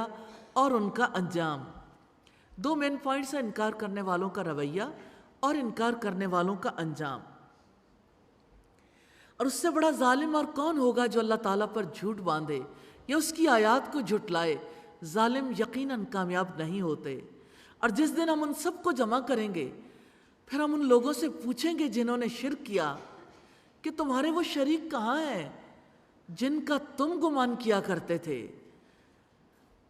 B: اور ان کا انجام۔ 2 مین پوائنٹس ہیں، انکار کرنے والوں کا رویہ اور انکار کرنے والوں کا انجام۔ اور اس سے بڑا ظالم اور کون ہوگا جو اللہ تعالیٰ پر جھوٹ باندھے یا اس کی آیات کو جھٹلائے؟ ظالم یقیناً کامیاب نہیں ہوتے۔ اور جس دن ہم ان سب کو جمع کریں گے پھر ہم ان لوگوں سے پوچھیں گے جنہوں نے شرک کیا کہ تمہارے وہ شریک کہاں ہیں جن کا تم گمان کیا کرتے تھے؟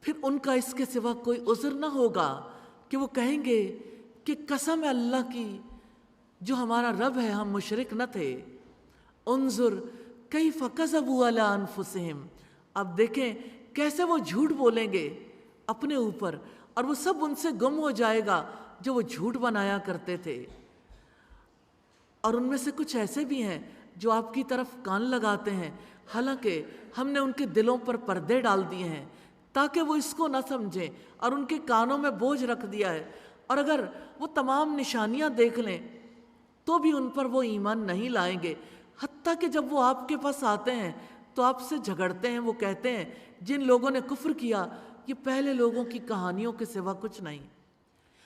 B: پھر ان کا اس کے سوا کوئی عذر نہ ہوگا کہ وہ کہیں گے کہ قسم ہے اللہ کی جو ہمارا رب ہے ہم مشرک نہ تھے۔ انظر کیف کذبوا علی انفسہم، اب دیکھیں کیسے وہ جھوٹ بولیں گے اپنے اوپر، اور وہ سب ان سے گم ہو جائے گا جو وہ جھوٹ بنایا کرتے تھے۔ اور ان میں سے کچھ ایسے بھی ہیں جو آپ کی طرف کان لگاتے ہیں، حالانکہ ہم نے ان کے دلوں پر پردے ڈال دیے ہیں تاکہ وہ اس کو نہ سمجھیں، اور ان کے کانوں میں بوجھ رکھ دیا ہے، اور اگر وہ تمام نشانیاں دیکھ لیں تو بھی ان پر وہ ایمان نہیں لائیں گے، حتیٰ کہ جب وہ آپ کے پاس آتے ہیں تو آپ سے جھگڑتے ہیں۔ وہ کہتے ہیں جن لوگوں نے کفر کیا یہ پہلے لوگوں کی کہانیوں کے سوا کچھ نہیں،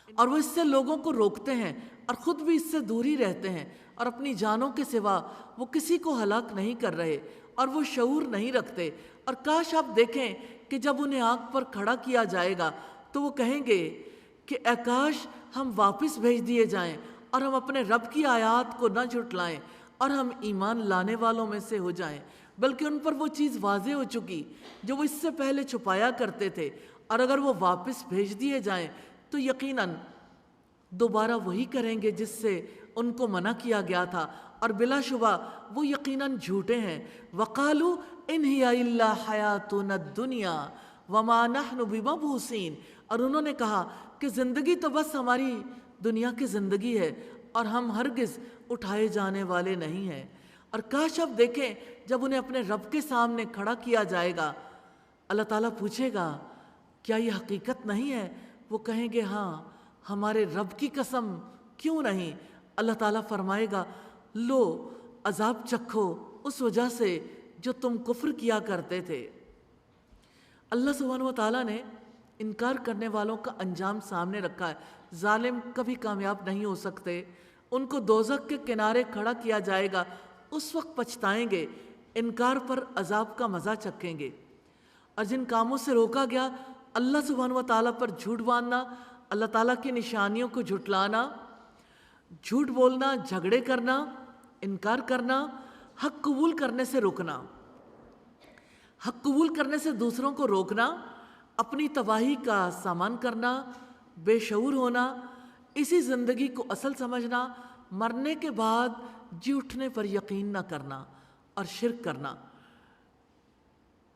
B: اور وہ اس سے لوگوں کو روکتے ہیں اور خود بھی اس سے دور ہی رہتے ہیں، اور اپنی جانوں کے سوا وہ کسی کو ہلاک نہیں کر رہے، اور وہ شعور نہیں رکھتے۔ اور کاش آپ دیکھیں کہ جب انہیں آنکھ پر کھڑا کیا جائے گا تو وہ کہیں گے کہ اے کاش ہم واپس بھیج دیے جائیں اور ہم اپنے رب کی آیات کو نہ جھٹلائیں اور ہم ایمان لانے والوں میں سے ہو جائیں، بلکہ ان پر وہ چیز واضح ہو چکی جو وہ اس سے پہلے چھپایا کرتے تھے، اور اگر وہ واپس بھیج دیے جائیں تو یقیناً دوبارہ وہی کریں گے جس سے ان کو منع کیا گیا تھا، اور بلا شبہ وہ یقیناً جھوٹے ہیں۔ وَقَالُوا إِنْ هِيَ إِلَّا حَيَاتُنَا الدُّنْيَا وَمَا نَحْنُ بِمَبْعُوثِينَ، اور انہوں نے کہا کہ زندگی تو بس ہماری دنیا کی زندگی ہے اور ہم ہرگز اٹھائے جانے والے نہیں ہیں۔ اور کاش اب دیکھیں جب انہیں اپنے رب کے سامنے کھڑا کیا جائے گا، اللہ تعالیٰ پوچھے گا کیا یہ حقیقت نہیں ہے؟ وہ کہیں گے ہاں ہمارے رب کی قسم کیوں نہیں؟ اللہ تعالیٰ فرمائے گا لو عذاب چکھو اس وجہ سے جو تم کفر کیا کرتے تھے۔ اللہ سبحانہ و تعالیٰ نے انکار کرنے والوں کا انجام سامنے رکھا ہے۔ ظالم کبھی کامیاب نہیں ہو سکتے، ان کو دوزخ کے کنارے کھڑا کیا جائے گا، اس وقت پچھتائیں گے، انکار پر عذاب کا مزہ چکھیں گے۔ اور جن کاموں سے روکا گیا اللہ سبحانہ و تعالیٰ پر جھوٹ باندھنا، اللہ تعالیٰ کی نشانیوں کو جھٹلانا، جھوٹ بولنا، جھگڑے کرنا، انکار کرنا، حق قبول کرنے سے روکنا، حق قبول کرنے سے دوسروں کو روکنا، اپنی تباہی کا سامان کرنا، بے شعور ہونا، اسی زندگی کو اصل سمجھنا، مرنے کے بعد جی اٹھنے پر یقین نہ کرنا اور شرک کرنا۔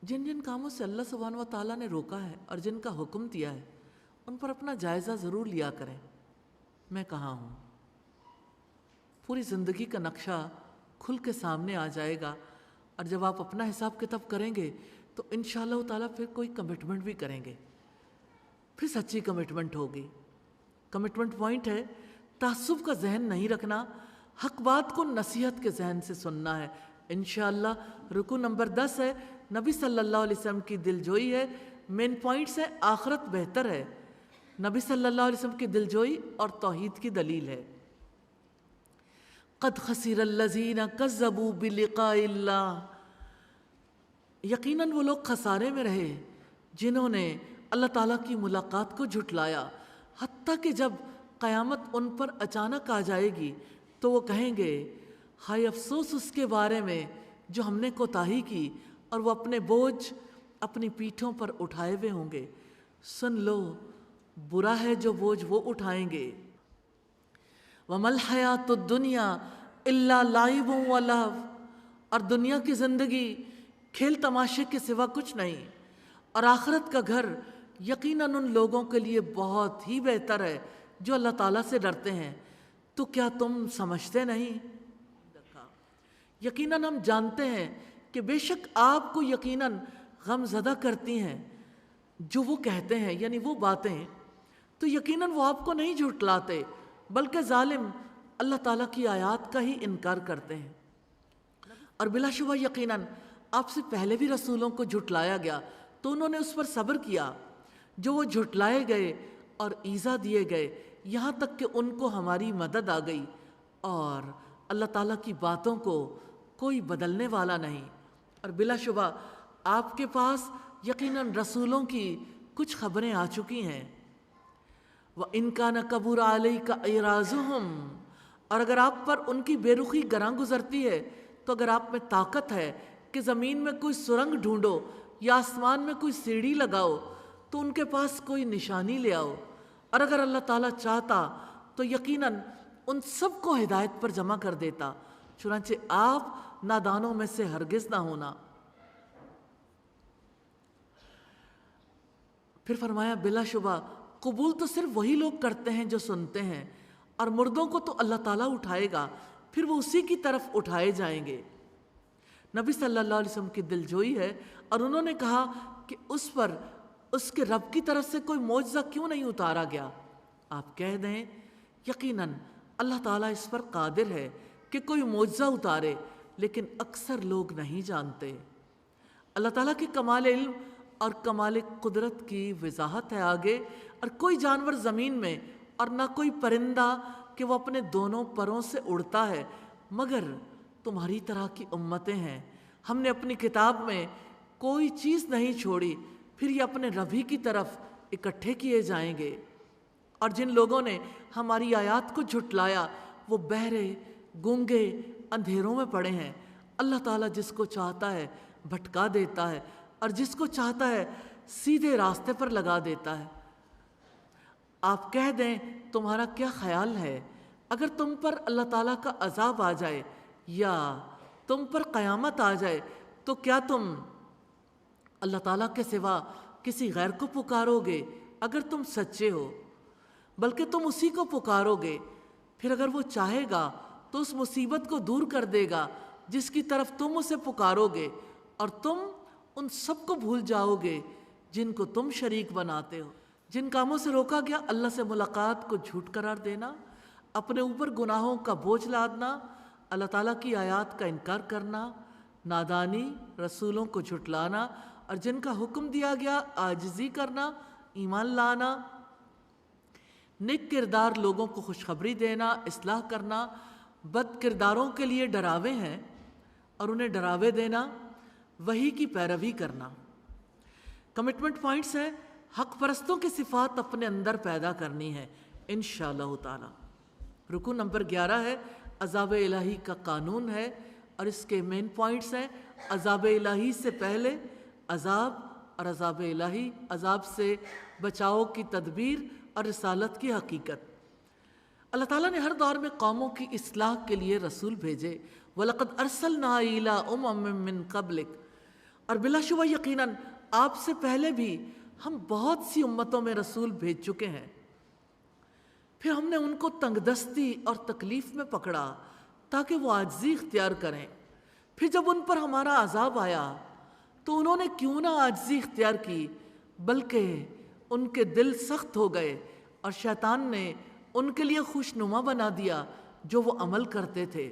B: جن جن کاموں سے اللہ سبحانہ و تعالیٰ نے روکا ہے اور جن کا حکم دیا ہے ان پر اپنا جائزہ ضرور لیا کریں۔ میں کہاں ہوں؟ پوری زندگی کا نقشہ کھل کے سامنے آ جائے گا، اور جب آپ اپنا حساب کتاب کریں گے تو انشاءاللہ تعالیٰ پھر کوئی کمٹمنٹ بھی کریں گے، پھر سچی کمٹمنٹ ہوگی۔ کمٹمنٹ پوائنٹ ہے تعصب کا ذہن نہیں رکھنا، حق بات کو نصیحت کے ذہن سے سننا ہے انشاءاللہ۔ رکو نمبر 10 ہے نبی صلی اللہ علیہ وسلم کی دلجوئی ہے، مین پوائنٹس ہے آخرت بہتر ہے، نبی صلی اللہ علیہ وسلم کی دلجوئی اور توحید کی دلیل ہے۔ قد خسر الذین کذبوا بلقاء اللہ، یقیناً وہ لوگ خسارے میں رہے جنہوں نے اللہ تعالیٰ کی ملاقات کو جھٹلایا، حتیٰ کہ جب قیامت ان پر اچانک آ جائے گی تو وہ کہیں گے ہائے افسوس اس کے بارے میں جو ہم نے کوتاہی کی، اور وہ اپنے بوجھ اپنی پیٹھوں پر اٹھائے ہوئے ہوں گے۔ سن لو برا ہے جو بوجھ وہ اٹھائیں گے۔ وَمَا الْحَيَاةُ الدُّنْيَا إِلَّا لَعِبٌ وَلَهْوٌ، اور دنیا کی زندگی کھیل تماشے کے سوا کچھ نہیں، اور آخرت کا گھر یقیناً ان لوگوں کے لیے بہت ہی بہتر ہے جو اللہ تعالیٰ سے ڈرتے ہیں۔ تو کیا تم سمجھتے نہیں؟ یقیناً ہم جانتے ہیں کہ بے شک آپ کو یقیناً غم زدہ کرتی ہیں جو وہ کہتے ہیں، یعنی وہ باتیں، تو یقیناً وہ آپ کو نہیں جھٹلاتے بلکہ ظالم اللہ تعالیٰ کی آیات کا ہی انکار کرتے ہیں۔ اور بلا شبہ یقیناً آپ سے پہلے بھی رسولوں کو جھٹلایا گیا تو انہوں نے اس پر صبر کیا، جو وہ جھٹلائے گئے اور ایذا دیے گئے، یہاں تک کہ ان کو ہماری مدد آ گئی، اور اللہ تعالیٰ کی باتوں کو کوئی بدلنے والا نہیں۔ اور بلا شبہ آپ کے پاس یقیناً رسولوں کی کچھ خبریں آ چکی ہیں۔ وَإِن كَانَ كَبُرَ عَلَيْكَ إِعْرَاضُهُمْ، اور اگر آپ پر ان کی بے رخی گراں گزرتی ہے تو اگر آپ میں طاقت ہے کہ زمین میں کوئی سرنگ ڈھونڈو یا آسمان میں کوئی سیڑھی لگاؤ تو ان کے پاس کوئی نشانی لے آؤ، اور اگر اللہ تعالیٰ چاہتا تو یقیناً ان سب کو ہدایت پر جمع کر دیتا، چنانچہ آپ نادانوں میں سے ہرگز نہ ہونا۔ پھر فرمایا بلا شبہ قبول تو صرف وہی لوگ کرتے ہیں جو سنتے ہیں، اور مردوں کو تو اللہ تعالیٰ اٹھائے گا، پھر وہ اسی کی طرف اٹھائے جائیں گے۔ نبی صلی اللہ علیہ وسلم کی دلجوئی ہے، اور انہوں نے کہا کہ اس پر اس کے رب کی طرف سے کوئی معجزہ کیوں نہیں اتارا گیا؟ آپ کہہ دیں یقیناً اللہ تعالیٰ اس پر قادر ہے کہ کوئی معجزہ اتارے، لیکن اکثر لوگ نہیں جانتے۔ اللہ تعالیٰ کے کمال علم اور کمال قدرت کی وضاحت ہے آگے، اور کوئی جانور زمین میں اور نہ کوئی پرندہ کہ وہ اپنے دونوں پروں سے اڑتا ہے مگر تمہاری طرح کی امتیں ہیں۔ ہم نے اپنی کتاب میں کوئی چیز نہیں چھوڑی، پھر یہ اپنے رب ہی کی طرف اکٹھے کیے جائیں گے۔ اور جن لوگوں نے ہماری آیات کو جھٹلایا وہ بہرے، گونگے، اندھیروں میں پڑے ہیں۔ اللہ تعالیٰ جس کو چاہتا ہے بھٹکا دیتا ہے، اور جس کو چاہتا ہے سیدھے راستے پر لگا دیتا ہے۔ آپ کہہ دیں تمہارا کیا خیال ہے اگر تم پر اللہ تعالیٰ کا عذاب آ جائے یا تم پر قیامت آ جائے تو کیا تم اللہ تعالیٰ کے سوا کسی غیر کو پکارو گے اگر تم سچے ہو؟ بلکہ تم اسی کو پکارو گے، پھر اگر وہ چاہے گا تو اس مصیبت کو دور کر دے گا جس کی طرف تم اسے پکارو گے، اور تم ان سب کو بھول جاؤ گے جن کو تم شریک بناتے ہو۔ جن کاموں سے روکا گیا اللہ سے ملاقات کو جھوٹ قرار دینا، اپنے اوپر گناہوں کا بوجھ لادنا، اللہ تعالیٰ کی آیات کا انکار کرنا، نادانی، رسولوں کو جھٹلانا، اور جن کا حکم دیا گیا عاجزی کرنا، ایمان لانا، نیک کردار لوگوں کو خوشخبری دینا، اصلاح کرنا، بد کرداروں کے لیے ڈراوے ہیں اور انہیں ڈراوے دینا، وحی کی پیروی کرنا۔ کمٹمنٹ پوائنٹس ہیں، حق پرستوں کی صفات اپنے اندر پیدا کرنی ہے انشاءاللہ تعالی۔ رکو نمبر 11 ہے عذاب الہی کا قانون ہے، اور اس کے مین پوائنٹس ہیں عذاب الہی سے پہلے عذاب اور عذاب الہی، عذاب سے بچاؤ کی تدبیر اور رسالت کی حقیقت۔ اللہ تعالیٰ نے ہر دور میں قوموں کی اصلاح کے لیے رسول بھیجے، وَلَقَدْ أَرْسَلْنَا إِلَىٰ أُمَمٍ مِّن قَبْلِكَ، اور بلا شبہ یقیناً آپ سے پہلے بھی ہم بہت سی امتوں میں رسول بھیج چکے ہیں، پھر ہم نے ان کو تنگ دستی اور تکلیف میں پکڑا تاکہ وہ عاجزی اختیار کریں، پھر جب ان پر ہمارا عذاب آیا تو انہوں نے کیوں نہ عاجزی اختیار کی، بلکہ ان کے دل سخت ہو گئے اور شیطان نے ان کے لیے خوشنما بنا دیا جو وہ عمل کرتے تھے۔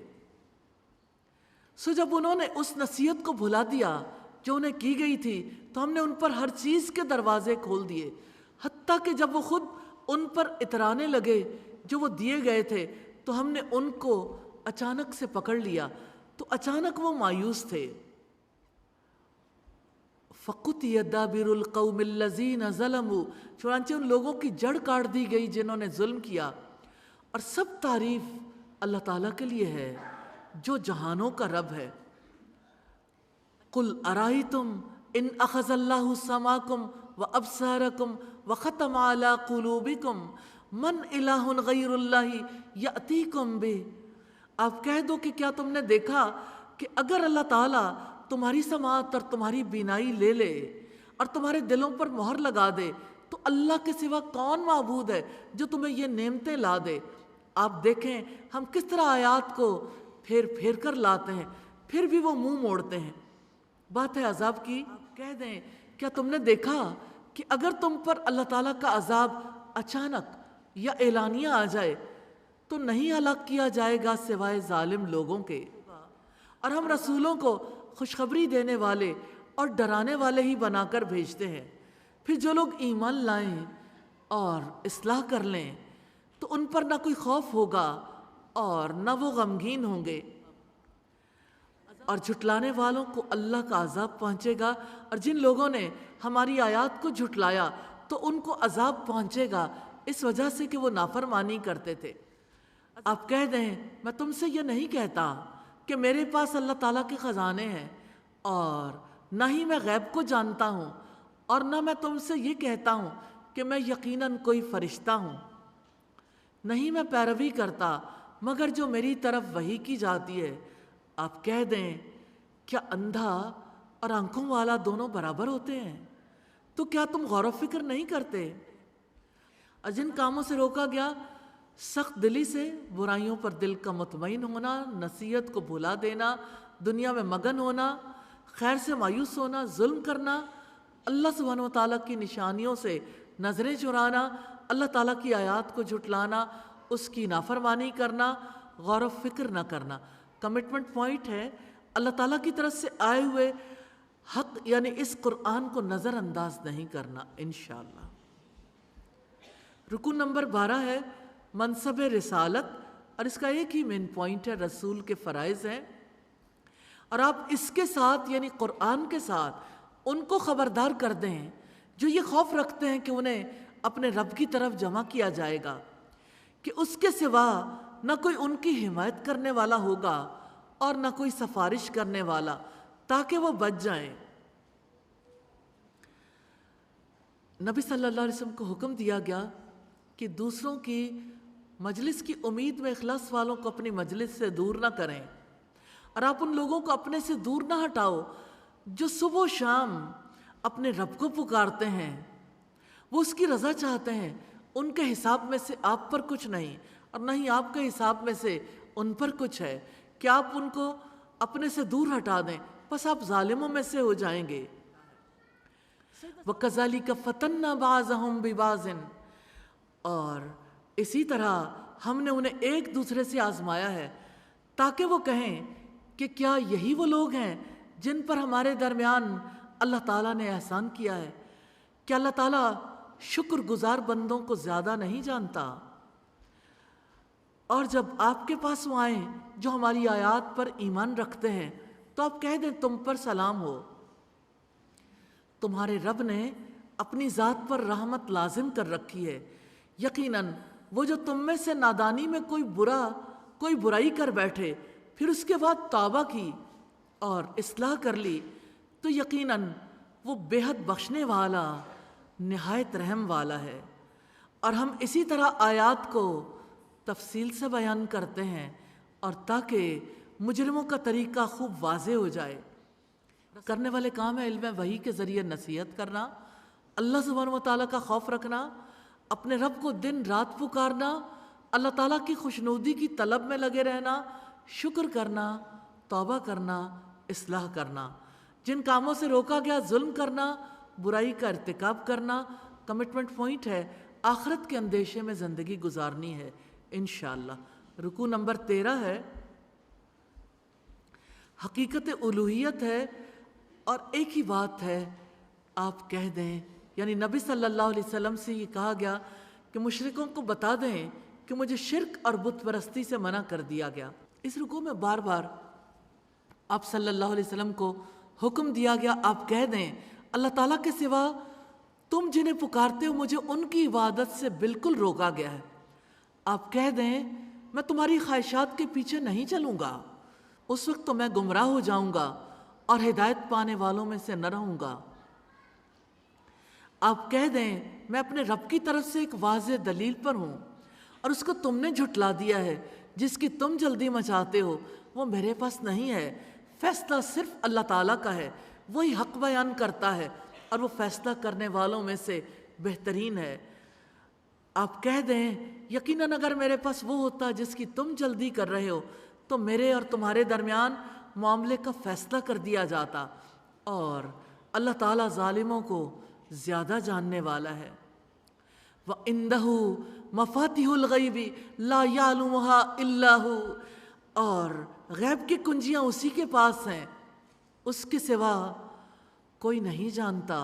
B: سو جب انہوں نے اس نصیحت کو بھلا دیا جو انہیں کی گئی تھی تو ہم نے ان پر ہر چیز کے دروازے کھول دیے، حتیٰ کہ جب وہ خود ان پر اترانے لگے جو وہ دیے گئے تھے تو ہم نے ان کو اچانک سے پکڑ لیا، تو اچانک وہ مایوس تھے۔ فَقُطِعَ دَابِرُ الْقَوْمِ الَّذِينَ ظَلَمُوا، چنانچہ ان لوگوں کی جڑ کاٹ دی گئی جنہوں نے ظلم کیا، اور سب تعریف اللہ تعالیٰ کے لیے ہے جو جہانوں کا رب ہے۔ قُلْ أَرَأَيْتُمْ إِنْ أَخَذَ اللَّهُ سَمْعَكُمْ وَأَبْصَارَكُمْ وَخَتَمَ عَلَىٰ قُلُوبِكُمْ مَنْ إِلَٰهٌ غَيْرُ اللَّهِ يَأْتِيكُمْ بِهِ، آپ کہہ دو کہ کیا تم نے دیکھا کہ اگر اللہ تعالیٰ تمہاری سماعت اور تمہاری بینائی لے لے اور تمہارے دلوں پر مہر لگا دے تو اللہ کے سوا کون معبود ہے جو تمہیں یہ نعمتیں لا دے؟ آپ دیکھیں ہم کس طرح آیات کو پھیر پھیر کر لاتے ہیں، پھر بھی وہ منہ موڑتے ہیں۔ بات ہے عذاب کی، کہہ دیں کیا تم نے دیکھا کہ اگر تم پر اللہ تعالیٰ کا عذاب اچانک یا اعلانیہ آ جائے تو نہیں ہلاک کیا جائے گا سوائے ظالم لوگوں کے، اور ہم رسولوں کو خوشخبری دینے والے اور ڈرانے والے ہی بنا کر بھیجتے ہیں، پھر جو لوگ ایمان لائیں اور اصلاح کر لیں تو ان پر نہ کوئی خوف ہوگا اور نہ وہ غمگین ہوں گے، اور جھٹلانے والوں کو اللہ کا عذاب پہنچے گا، اور جن لوگوں نے ہماری آیات کو جھٹلایا تو ان کو عذاب پہنچے گا اس وجہ سے کہ وہ نافرمانی کرتے تھے۔ آپ کہہ دیں میں تم سے یہ نہیں کہتا کہ میرے پاس اللہ تعالیٰ کے خزانے ہیں، اور نہ ہی میں غیب کو جانتا ہوں، اور نہ میں تم سے یہ کہتا ہوں کہ میں یقیناً کوئی فرشتہ ہوں، نہیں میں پیروی کرتا مگر جو میری طرف وحی کی جاتی ہے۔ آپ کہہ دیں کیا اندھا اور آنکھوں والا دونوں برابر ہوتے ہیں؟ تو کیا تم غور و فکر نہیں کرتے؟ اور جن کاموں سے روکا گیا، سخت دلی سے، برائیوں پر دل کا مطمئن ہونا، نصیحت کو بھلا دینا، دنیا میں مگن ہونا، خیر سے مایوس ہونا، ظلم کرنا، اللہ سبحانہ و تعالیٰ کی نشانیوں سے نظریں چرانا، اللہ تعالیٰ کی آیات کو جھٹلانا، اس کی نافرمانی کرنا، غور و فکر نہ کرنا۔ کمٹمنٹ پوائنٹ ہے اللہ تعالیٰ کی طرف سے آئے ہوئے حق یعنی اس قرآن کو نظر انداز نہیں کرنا انشاءاللہ۔ رکن نمبر 12 ہے منصب رسالت، اور اس کا ایک ہی مین پوائنٹ ہے رسول کے فرائض ہیں، اور آپ اس کے ساتھ یعنی قرآن کے ساتھ ان کو خبردار کر دیں جو یہ خوف رکھتے ہیں کہ انہیں اپنے رب کی طرف جمع کیا جائے گا، کہ اس کے سوا نہ کوئی ان کی حمایت کرنے والا ہوگا اور نہ کوئی سفارش کرنے والا، تاکہ وہ بچ جائیں۔ نبی صلی اللہ علیہ وسلم کو حکم دیا گیا کہ دوسروں کی مجلس کی امید میں اخلاص والوں کو اپنی مجلس سے دور نہ کریں، اور آپ ان لوگوں کو اپنے سے دور نہ ہٹاؤ جو صبح و شام اپنے رب کو پکارتے ہیں، وہ اس کی رضا چاہتے ہیں، ان کے حساب میں سے آپ پر کچھ نہیں اور نہ ہی آپ کے حساب میں سے ان پر کچھ ہے کہ آپ ان کو اپنے سے دور ہٹا دیں، بس آپ ظالموں میں سے ہو جائیں گے۔ وَكَذَلِكَ فَتَنَّا بَعْضَهُمْ بِبَعْضٍ، اور اسی طرح ہم نے انہیں ایک دوسرے سے آزمایا ہے تاکہ وہ کہیں کہ کیا یہی وہ لوگ ہیں جن پر ہمارے درمیان اللہ تعالیٰ نے احسان کیا ہے؟ کیا اللہ تعالیٰ شکر گزار بندوں کو زیادہ نہیں جانتا؟ اور جب آپ کے پاس وہ آئیں جو ہماری آیات پر ایمان رکھتے ہیں تو آپ کہہ دیں تم پر سلام ہو، تمہارے رب نے اپنی ذات پر رحمت لازم کر رکھی ہے۔ یقیناً وہ جو تم میں سے نادانی میں کوئی برائی کر بیٹھے پھر اس کے بعد توبہ کی اور اصلاح کر لی تو یقیناً وہ بے حد بخشنے والا نہایت رحم والا ہے۔ اور ہم اسی طرح آیات کو تفصیل سے بیان کرتے ہیں اور تاکہ مجرموں کا طریقہ خوب واضح ہو جائے۔ کرنے والے کام ہے علم وحی کے ذریعے نصیحت کرنا، اللہ سبحانہ و تعالیٰ کا خوف رکھنا، اپنے رب کو دن رات پکارنا، اللہ تعالیٰ کی خوشنودی کی طلب میں لگے رہنا، شکر کرنا، توبہ کرنا، اصلاح کرنا، جن کاموں سے روکا گیا ظلم کرنا، برائی کا ارتکاب کرنا۔ کمٹمنٹ پوائنٹ ہے آخرت کے اندیشے میں زندگی گزارنی ہے انشاءاللہ۔ رکوع نمبر 13 ہے حقیقت الوہیت ہے، اور ایک ہی بات ہے آپ کہہ دیں، یعنی نبی صلی اللہ علیہ وسلم سے یہ کہا گیا کہ مشرکوں کو بتا دیں کہ مجھے شرک اور بت پرستی سے منع کر دیا گیا۔ اس رکوع میں بار بار آپ صلی اللہ علیہ وسلم کو حکم دیا گیا آپ کہہ دیں اللہ تعالیٰ کے سوا تم جنہیں پکارتے ہو مجھے ان کی عبادت سے بالکل روکا گیا ہے۔ آپ کہہ دیں میں تمہاری خواہشات کے پیچھے نہیں چلوں گا، اس وقت تو میں گمراہ ہو جاؤں گا اور ہدایت پانے والوں میں سے نہ رہوں گا۔ آپ کہہ دیں میں اپنے رب کی طرف سے ایک واضح دلیل پر ہوں اور اس کو تم نے جھٹلا دیا ہے، جس کی تم جلدی مچاتے ہو وہ میرے پاس نہیں ہے، فیصلہ صرف اللہ تعالیٰ کا ہے، وہی حق بیان کرتا ہے اور وہ فیصلہ کرنے والوں میں سے بہترین ہے۔ آپ کہہ دیں یقیناً اگر میرے پاس وہ ہوتا جس کی تم جلدی کر رہے ہو تو میرے اور تمہارے درمیان معاملے کا فیصلہ کر دیا جاتا، اور اللہ تعالیٰ ظالموں کو زیادہ جاننے والا ہے۔ وَعِندَهُ مَفَاتِحُ الْغَيْبِ لَا يَعْلَمُهَا إِلَّا هُوَ، اور غیب کی کنجیاں اسی کے پاس ہیں، اس کے سوا کوئی نہیں جانتا،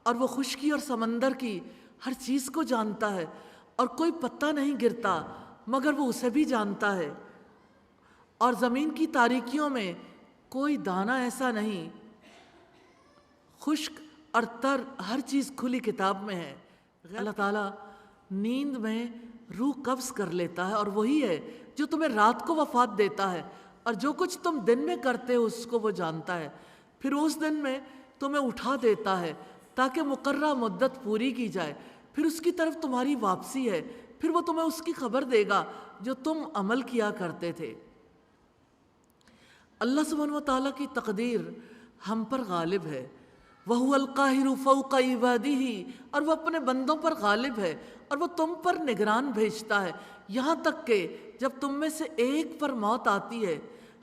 B: اور وہ خشکی اور سمندر کی ہر چیز کو جانتا ہے، اور کوئی پتا نہیں گرتا مگر وہ اسے بھی جانتا ہے، اور زمین کی تاریکیوں میں کوئی دانہ ایسا نہیں، خشک اور تر ہر چیز کھلی کتاب میں ہے۔ اللہ تعالیٰ نیند میں روح قبض کر لیتا ہے، اور وہی ہے جو تمہیں رات کو وفات دیتا ہے، اور جو کچھ تم دن میں کرتے ہو اس کو وہ جانتا ہے، پھر اس دن میں تمہیں اٹھا دیتا ہے تاکہ مقررہ مدت پوری کی جائے، پھر اس کی طرف تمہاری واپسی ہے، پھر وہ تمہیں اس کی خبر دے گا جو تم عمل کیا کرتے تھے۔ اللہ سبحانہ و تعالیٰ کی تقدیر ہم پر غالب ہے، وَهُوَ الْقَاهِرُ فَوْقَ عِبَادِهِ، اور وہ اپنے بندوں پر غالب ہے اور وہ تم پر نگران بھیجتا ہے، یہاں تک کہ جب تم میں سے ایک پر موت آتی ہے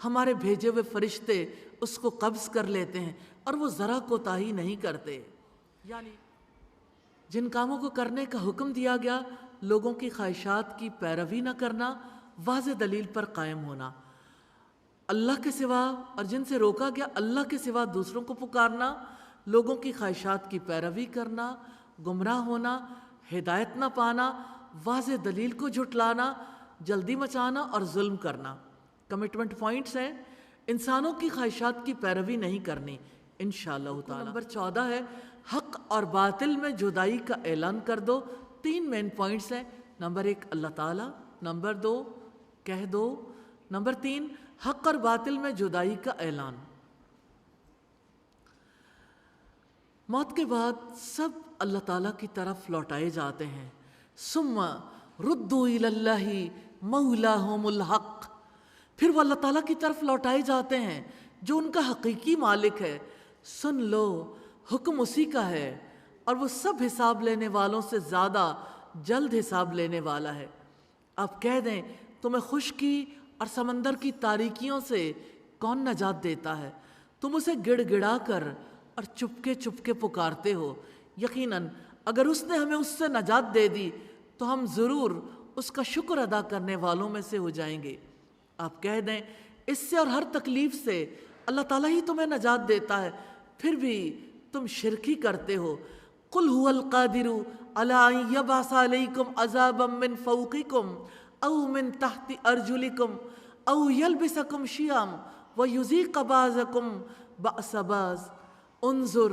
B: ہمارے بھیجے ہوئے فرشتے اس کو قبض کر لیتے ہیں اور وہ ذرا کوتاہی نہیں کرتے۔ یعنی جن کاموں کو کرنے کا حکم دیا گیا لوگوں کی خواہشات کی پیروی نہ کرنا، واضح دلیل پر قائم ہونا، اللہ کے سوا اور جن سے روکا گیا اللہ کے سوا دوسروں کو پکارنا، لوگوں کی خواہشات کی پیروی کرنا، گمراہ ہونا، ہدایت نہ پانا، واضح دلیل کو جھٹلانا، جلدی مچانا اور ظلم کرنا۔ کمٹمنٹ پوائنٹس ہیں انسانوں کی خواہشات کی پیروی نہیں کرنی انشاءاللہ تعالی۔ نمبر 14 ہے حق اور باطل میں جدائی کا اعلان کر دو۔ 3 مین پوائنٹس ہیں، نمبر 1 اللہ تعالیٰ، نمبر 2 کہہ دو، نمبر 3 حق اور باطل میں جدائی کا اعلان۔ موت کے بعد سب اللہ تعالیٰ کی طرف لوٹائے جاتے ہیں۔ ثم ردوا الی اللہ مولاہم الحق، پھر وہ اللہ تعالیٰ کی طرف لوٹائے جاتے ہیں جو ان کا حقیقی مالک ہے۔ سن لو حکم اسی کا ہے اور وہ سب حساب لینے والوں سے زیادہ جلد حساب لینے والا ہے۔ آپ کہہ دیں تمہیں خشکی اور سمندر کی تاریکیوں سے کون نجات دیتا ہے؟ تم اسے گڑ گڑا کر اور چپکے چپکے پکارتے ہو، یقیناً اگر اس نے ہمیں اس سے نجات دے دی تو ہم ضرور اس کا شکر ادا کرنے والوں میں سے ہو جائیں گے۔ آپ کہہ دیں اس سے اور ہر تکلیف سے اللہ تعالیٰ ہی تمہیں نجات دیتا ہے، پھر بھی تم شرک ہی کرتے ہو۔ قل هو القادر علی ان یبعث علیکم عذابا من فوقکم او من تحت ارجلکم او یلبسکم شیعا ویذیق بعضکم بأس بعض انظر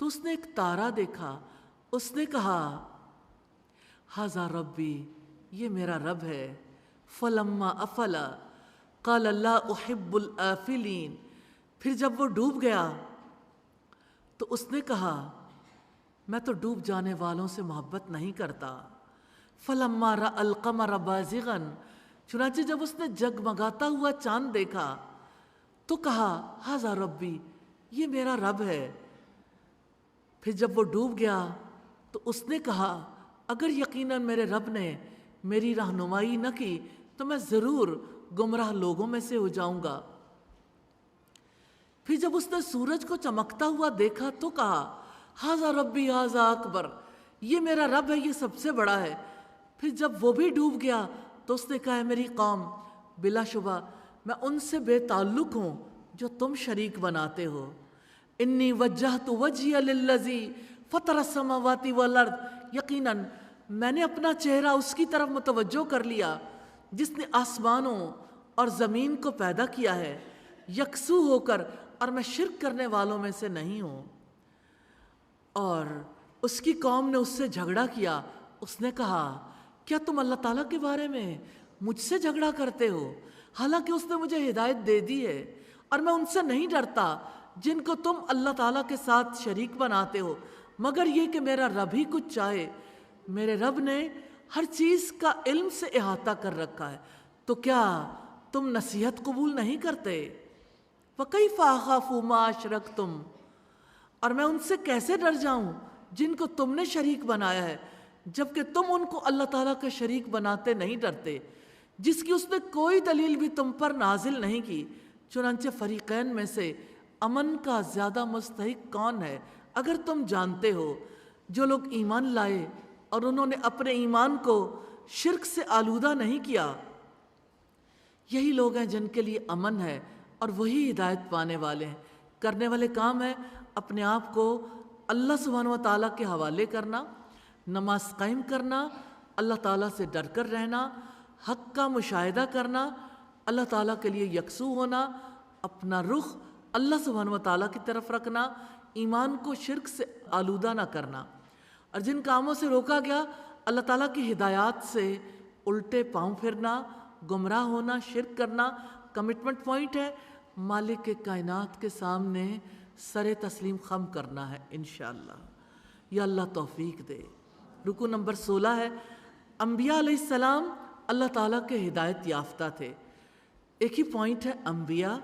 B: تو اس نے ایک تارا دیکھا، اس نے کہا ھذا ربی، یہ میرا رب ہے۔ فلما افلا قال اللہ احب الآفلین، پھر جب وہ ڈوب گیا تو اس نے کہا میں تو ڈوب جانے والوں سے محبت نہیں کرتا۔ فلما رأى القمر بازغا، چنانچہ جب اس نے جگمگاتا ہوا چاند دیکھا تو کہا ھذا ربی، یہ میرا رب ہے۔ پھر جب وہ ڈوب گیا تو اس نے کہا اگر یقیناً میرے رب نے میری رہنمائی نہ کی تو میں ضرور گمراہ لوگوں میں سے ہو جاؤں گا۔ پھر جب اس نے سورج کو چمکتا ہوا دیکھا تو کہا ھذا ربی ھذا اکبر، یہ میرا رب ہے، یہ سب سے بڑا ہے۔ پھر جب وہ بھی ڈوب گیا تو اس نے کہا میری قوم، بلا شبہ میں ان سے بے تعلق ہوں جو تم شریک بناتے ہو۔ انی وجہت وجہی للذی فطر السماوات والارض، یقیناً میں نے اپنا چہرہ اس کی طرف متوجہ کر لیا جس نے آسمانوں اور زمین کو پیدا کیا ہے، یکسو ہو کر، اور میں شرک کرنے والوں میں سے نہیں ہوں۔ اور اس کی قوم نے اس سے جھگڑا کیا، اس نے کہا کیا تم اللہ تعالیٰ کے بارے میں مجھ سے جھگڑا کرتے ہو، حالانکہ اس نے مجھے ہدایت دے دی ہے، اور میں ان سے نہیں ڈرتا جن کو تم اللہ تعالیٰ کے ساتھ شریک بناتے ہو، مگر یہ کہ میرا رب ہی کچھ چاہے۔ میرے رب نے ہر چیز کا علم سے احاطہ کر رکھا ہے، تو کیا تم نصیحت قبول نہیں کرتے؟ وَكَيْفَ أَخَافُ مَا أَشْرَكْتُمْ، اور میں ان سے کیسے ڈر جاؤں جن کو تم نے شریک بنایا ہے، جبکہ تم ان کو اللہ تعالیٰ کا شریک بناتے نہیں ڈرتے، جس کی اس نے کوئی دلیل بھی تم پر نازل نہیں کی۔ چنانچہ فریقین میں سے امن کا زیادہ مستحق کون ہے اگر تم جانتے ہو؟ جو لوگ ایمان لائے اور انہوں نے اپنے ایمان کو شرک سے آلودہ نہیں کیا، یہی لوگ ہیں جن کے لیے امن ہے اور وہی ہدایت پانے والے ہیں۔ کرنے والے کام ہے اپنے آپ کو اللہ سبحانہ و تعالیٰ کے حوالے کرنا، نماز قائم کرنا، اللہ تعالیٰ سے ڈر کر رہنا، حق کا مشاہدہ کرنا، اللہ تعالیٰ کے لیے یکسو ہونا، اپنا رخ اللہ سبحانہ و تعالیٰ کی طرف رکھنا، ایمان کو شرک سے آلودہ نہ کرنا، اور جن کاموں سے روکا گیا اللہ تعالیٰ کی ہدایات سے الٹے پاؤں پھرنا، گمراہ ہونا، شرک کرنا۔ کمٹمنٹ پوائنٹ ہے مالک کائنات کے سامنے سر تسلیم خم کرنا ہے انشاءاللہ۔ یا اللہ توفیق دے۔ رکو نمبر 16 ہے انبیاء علیہ السلام اللہ تعالیٰ کے ہدایت یافتہ تھے۔ ایک ہی پوائنٹ ہے انبیاء،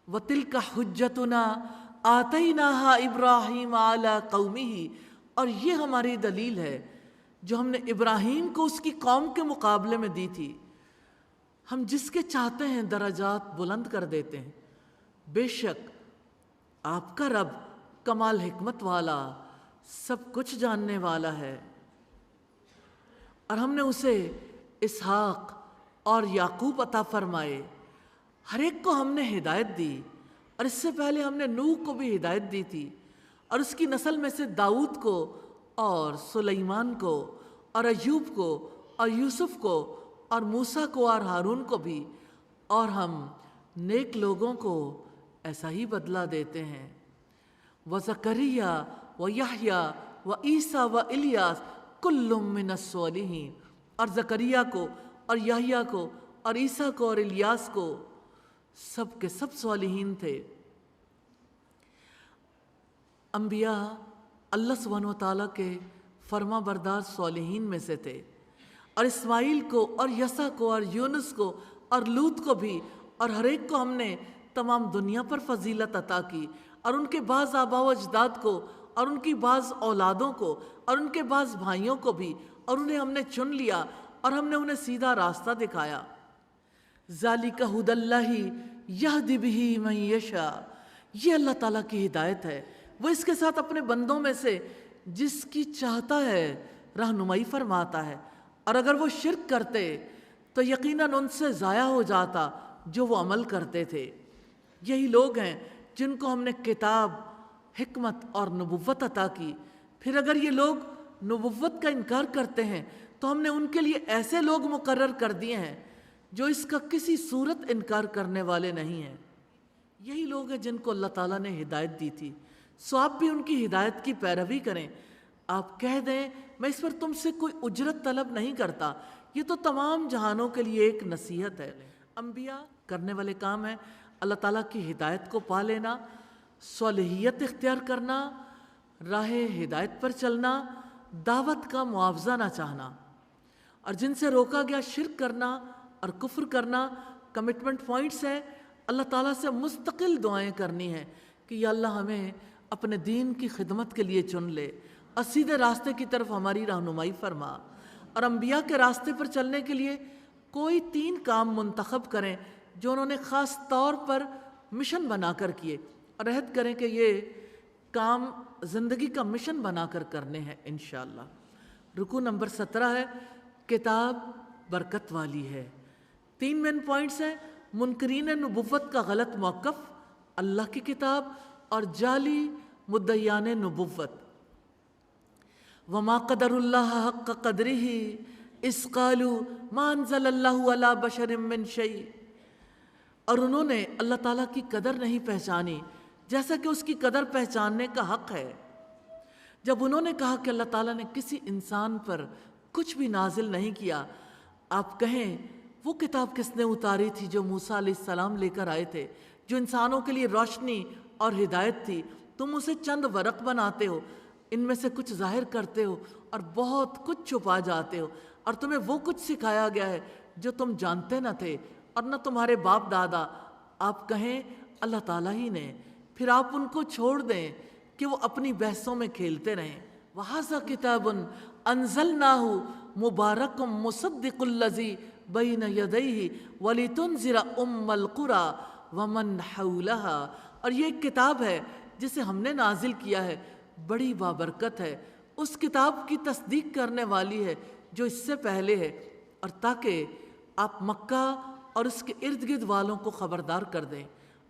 B: وَتِلْكَ حُجَّتُنَا آتَيْنَاهَا إِبْرَاهِيمَ عَلَىٰ قَوْمِهِ، اور یہ ہماری دلیل ہے جو ہم نے ابراہیم کو اس کی قوم کے مقابلے میں دی تھی۔ ہم جس کے چاہتے ہیں درجات بلند کر دیتے ہیں، بے شک آپ کا رب کمال حکمت والا، سب کچھ جاننے والا ہے۔ اور ہم نے اسے اسحاق اور یعقوب عطا فرمائے، ہر ایک کو ہم نے ہدایت دی، اور اس سے پہلے ہم نے نوح کو بھی ہدایت دی تھی، اور اس کی نسل میں سے داؤد کو اور سلیمان کو اور ایوب کو اور یوسف کو اور موسیٰ کو اور ہارون کو بھی، اور ہم نیک لوگوں کو ایسا ہی بدلہ دیتے ہیں۔ وَزَكَرِيَّا وَيَحْيَا وَعِيسَىٰ وَإِلْيَاسَ كُلٌّ مِّنَ الصَّالِحِينَ، اور زکریا کو اور یحییٰ کو اور عیسیٰ کو اور الیاس کو، سب کے سب صالحین تھے۔ انبیاء اللہ سبحانہ و تعالیٰ کے فرما بردار صالحین میں سے تھے، اور اسماعیل کو اور یسع کو اور یونس کو اور لوط کو بھی، اور ہر ایک کو ہم نے تمام دنیا پر فضیلت عطا کی، اور ان کے بعض آباء و اجداد کو اور ان کی بعض اولادوں کو اور ان کے بعض بھائیوں کو بھی، اور انہیں ہم نے چن لیا اور ہم نے انہیں سیدھا راستہ دکھایا۔ ذالک ھدی اللہ یہدی بہ من یشاء، یہ اللہ تعالیٰ کی ہدایت ہے، وہ اس کے ساتھ اپنے بندوں میں سے جس کی چاہتا ہے رہنمائی فرماتا ہے، اور اگر وہ شرک کرتے تو یقیناً ان سے ضائع ہو جاتا جو وہ عمل کرتے تھے۔ یہی لوگ ہیں جن کو ہم نے کتاب، حکمت اور نبوت عطا کی۔ پھر اگر یہ لوگ نبوت کا انکار کرتے ہیں تو ہم نے ان کے لیے ایسے لوگ مقرر کر دیے ہیں جو اس کا کسی صورت انکار کرنے والے نہیں ہیں۔ یہی لوگ ہیں جن کو اللہ تعالیٰ نے ہدایت دی تھی، سو آپ بھی ان کی ہدایت کی پیروی کریں۔ آپ کہہ دیں میں اس پر تم سے کوئی اجرت طلب نہیں کرتا، یہ تو تمام جہانوں کے لیے ایک نصیحت ہے۔ انبیاء کرنے والے کام ہیں اللہ تعالیٰ کی ہدایت کو پا لینا، صالحیت اختیار کرنا، راہ ہدایت پر چلنا، دعوت کا معاوضہ نہ چاہنا، اور جن سے روکا گیا شرک کرنا اور کفر کرنا۔ کمٹمنٹ پوائنٹس ہے، اللہ تعالیٰ سے مستقل دعائیں کرنی ہیں کہ یا اللہ ہمیں اپنے دین کی خدمت کے لیے چن لے اور سیدھے راستے کی طرف ہماری رہنمائی فرما، اور انبیاء کے راستے پر چلنے کے لیے کوئی 3 کام منتخب کریں جو انہوں نے خاص طور پر مشن بنا کر کیے، اور عہد کریں کہ یہ کام زندگی کا مشن بنا کر کرنے ہیں انشاءاللہ۔ رکوع نمبر 17 ہے کتاب برکت والی ہے۔ 3 مین پوائنٹس ہیں، منکرین نبوت کا غلط موقف، اللہ کی کتاب اور جعلی مدعیان نبوت۔ وما قدر اللہ حق قدرہ اذ قالوا ما انزل اللہ علی بشر من شیء، اور انہوں نے اللہ تعالیٰ کی قدر نہیں پہچانی جیسا کہ اس کی قدر پہچاننے کا حق ہے، جب انہوں نے کہا کہ اللہ تعالیٰ نے کسی انسان پر کچھ بھی نازل نہیں کیا۔ آپ کہیں وہ کتاب کس نے اتاری تھی جو موسیٰ علیہ السلام لے کر آئے تھے، جو انسانوں کے لیے روشنی اور ہدایت تھی؟ تم اسے چند ورق بناتے ہو، ان میں سے کچھ ظاہر کرتے ہو اور بہت کچھ چھپا جاتے ہو، اور تمہیں وہ کچھ سکھایا گیا ہے جو تم جانتے نہ تھے اور نہ تمہارے باپ دادا۔ آپ کہیں اللہ تعالیٰ ہی نے، پھر آپ ان کو چھوڑ دیں کہ وہ اپنی بحثوں میں کھیلتے رہیں۔ وَهَذَا كِتَابٌ أَنزَلْنَاهُ مُبَارَكٌ مُصَدِّقُ الَّذِي بَيْنَ يَدَيْهِ وَلِتُنذِرَ أُمَّ الْقُرَىٰ وَمَنْ حَوْلَهَا، اور یہ ایک کتاب ہے جسے ہم نے نازل کیا ہے، بڑی بابرکت ہے، اس کتاب کی تصدیق کرنے والی ہے جو اس سے پہلے ہے، اور تاکہ آپ مکہ اور اس کے ارد گرد والوں کو خبردار کر دیں،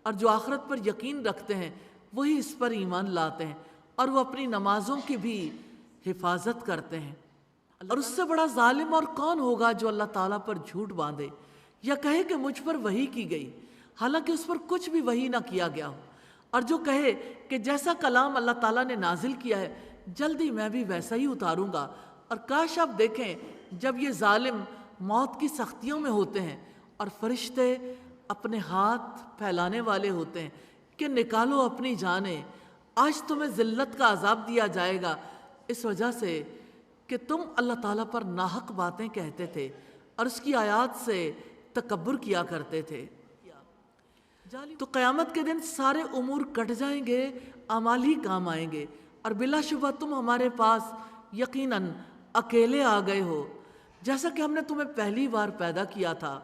B: اور جو آخرت پر یقین رکھتے ہیں وہی اس پر ایمان لاتے ہیں، اور وہ اپنی نمازوں کی بھی حفاظت کرتے ہیں۔ اور اس سے بڑا ظالم اور کون ہوگا جو اللہ تعالیٰ پر جھوٹ باندھے یا کہے کہ مجھ پر وحی کی گئی حالانکہ اس پر کچھ بھی وحی نہ کیا گیا ہو، اور جو کہے کہ جیسا کلام اللہ تعالیٰ نے نازل کیا ہے جلدی میں بھی ویسا ہی اتاروں گا۔ اور کاش آپ دیکھیں جب یہ ظالم موت کی سختیوں میں ہوتے ہیں اور فرشتے اپنے ہاتھ پھیلانے والے ہوتے ہیں کہ نکالو اپنی جانیں، آج تمہیں ذلت کا عذاب دیا جائے گا اس وجہ سے کہ تم اللہ تعالیٰ پر ناحق باتیں کہتے تھے اور اس کی آیات سے تکبر کیا کرتے تھے۔ تو قیامت کے دن سارے امور کٹ جائیں گے، اعمال ہی کام آئیں گے، اور بلا شبہ تم ہمارے پاس یقیناً اکیلے آ گئے ہو، جیسا کہ ہم نے تمہیں پہلی بار پیدا کیا تھا،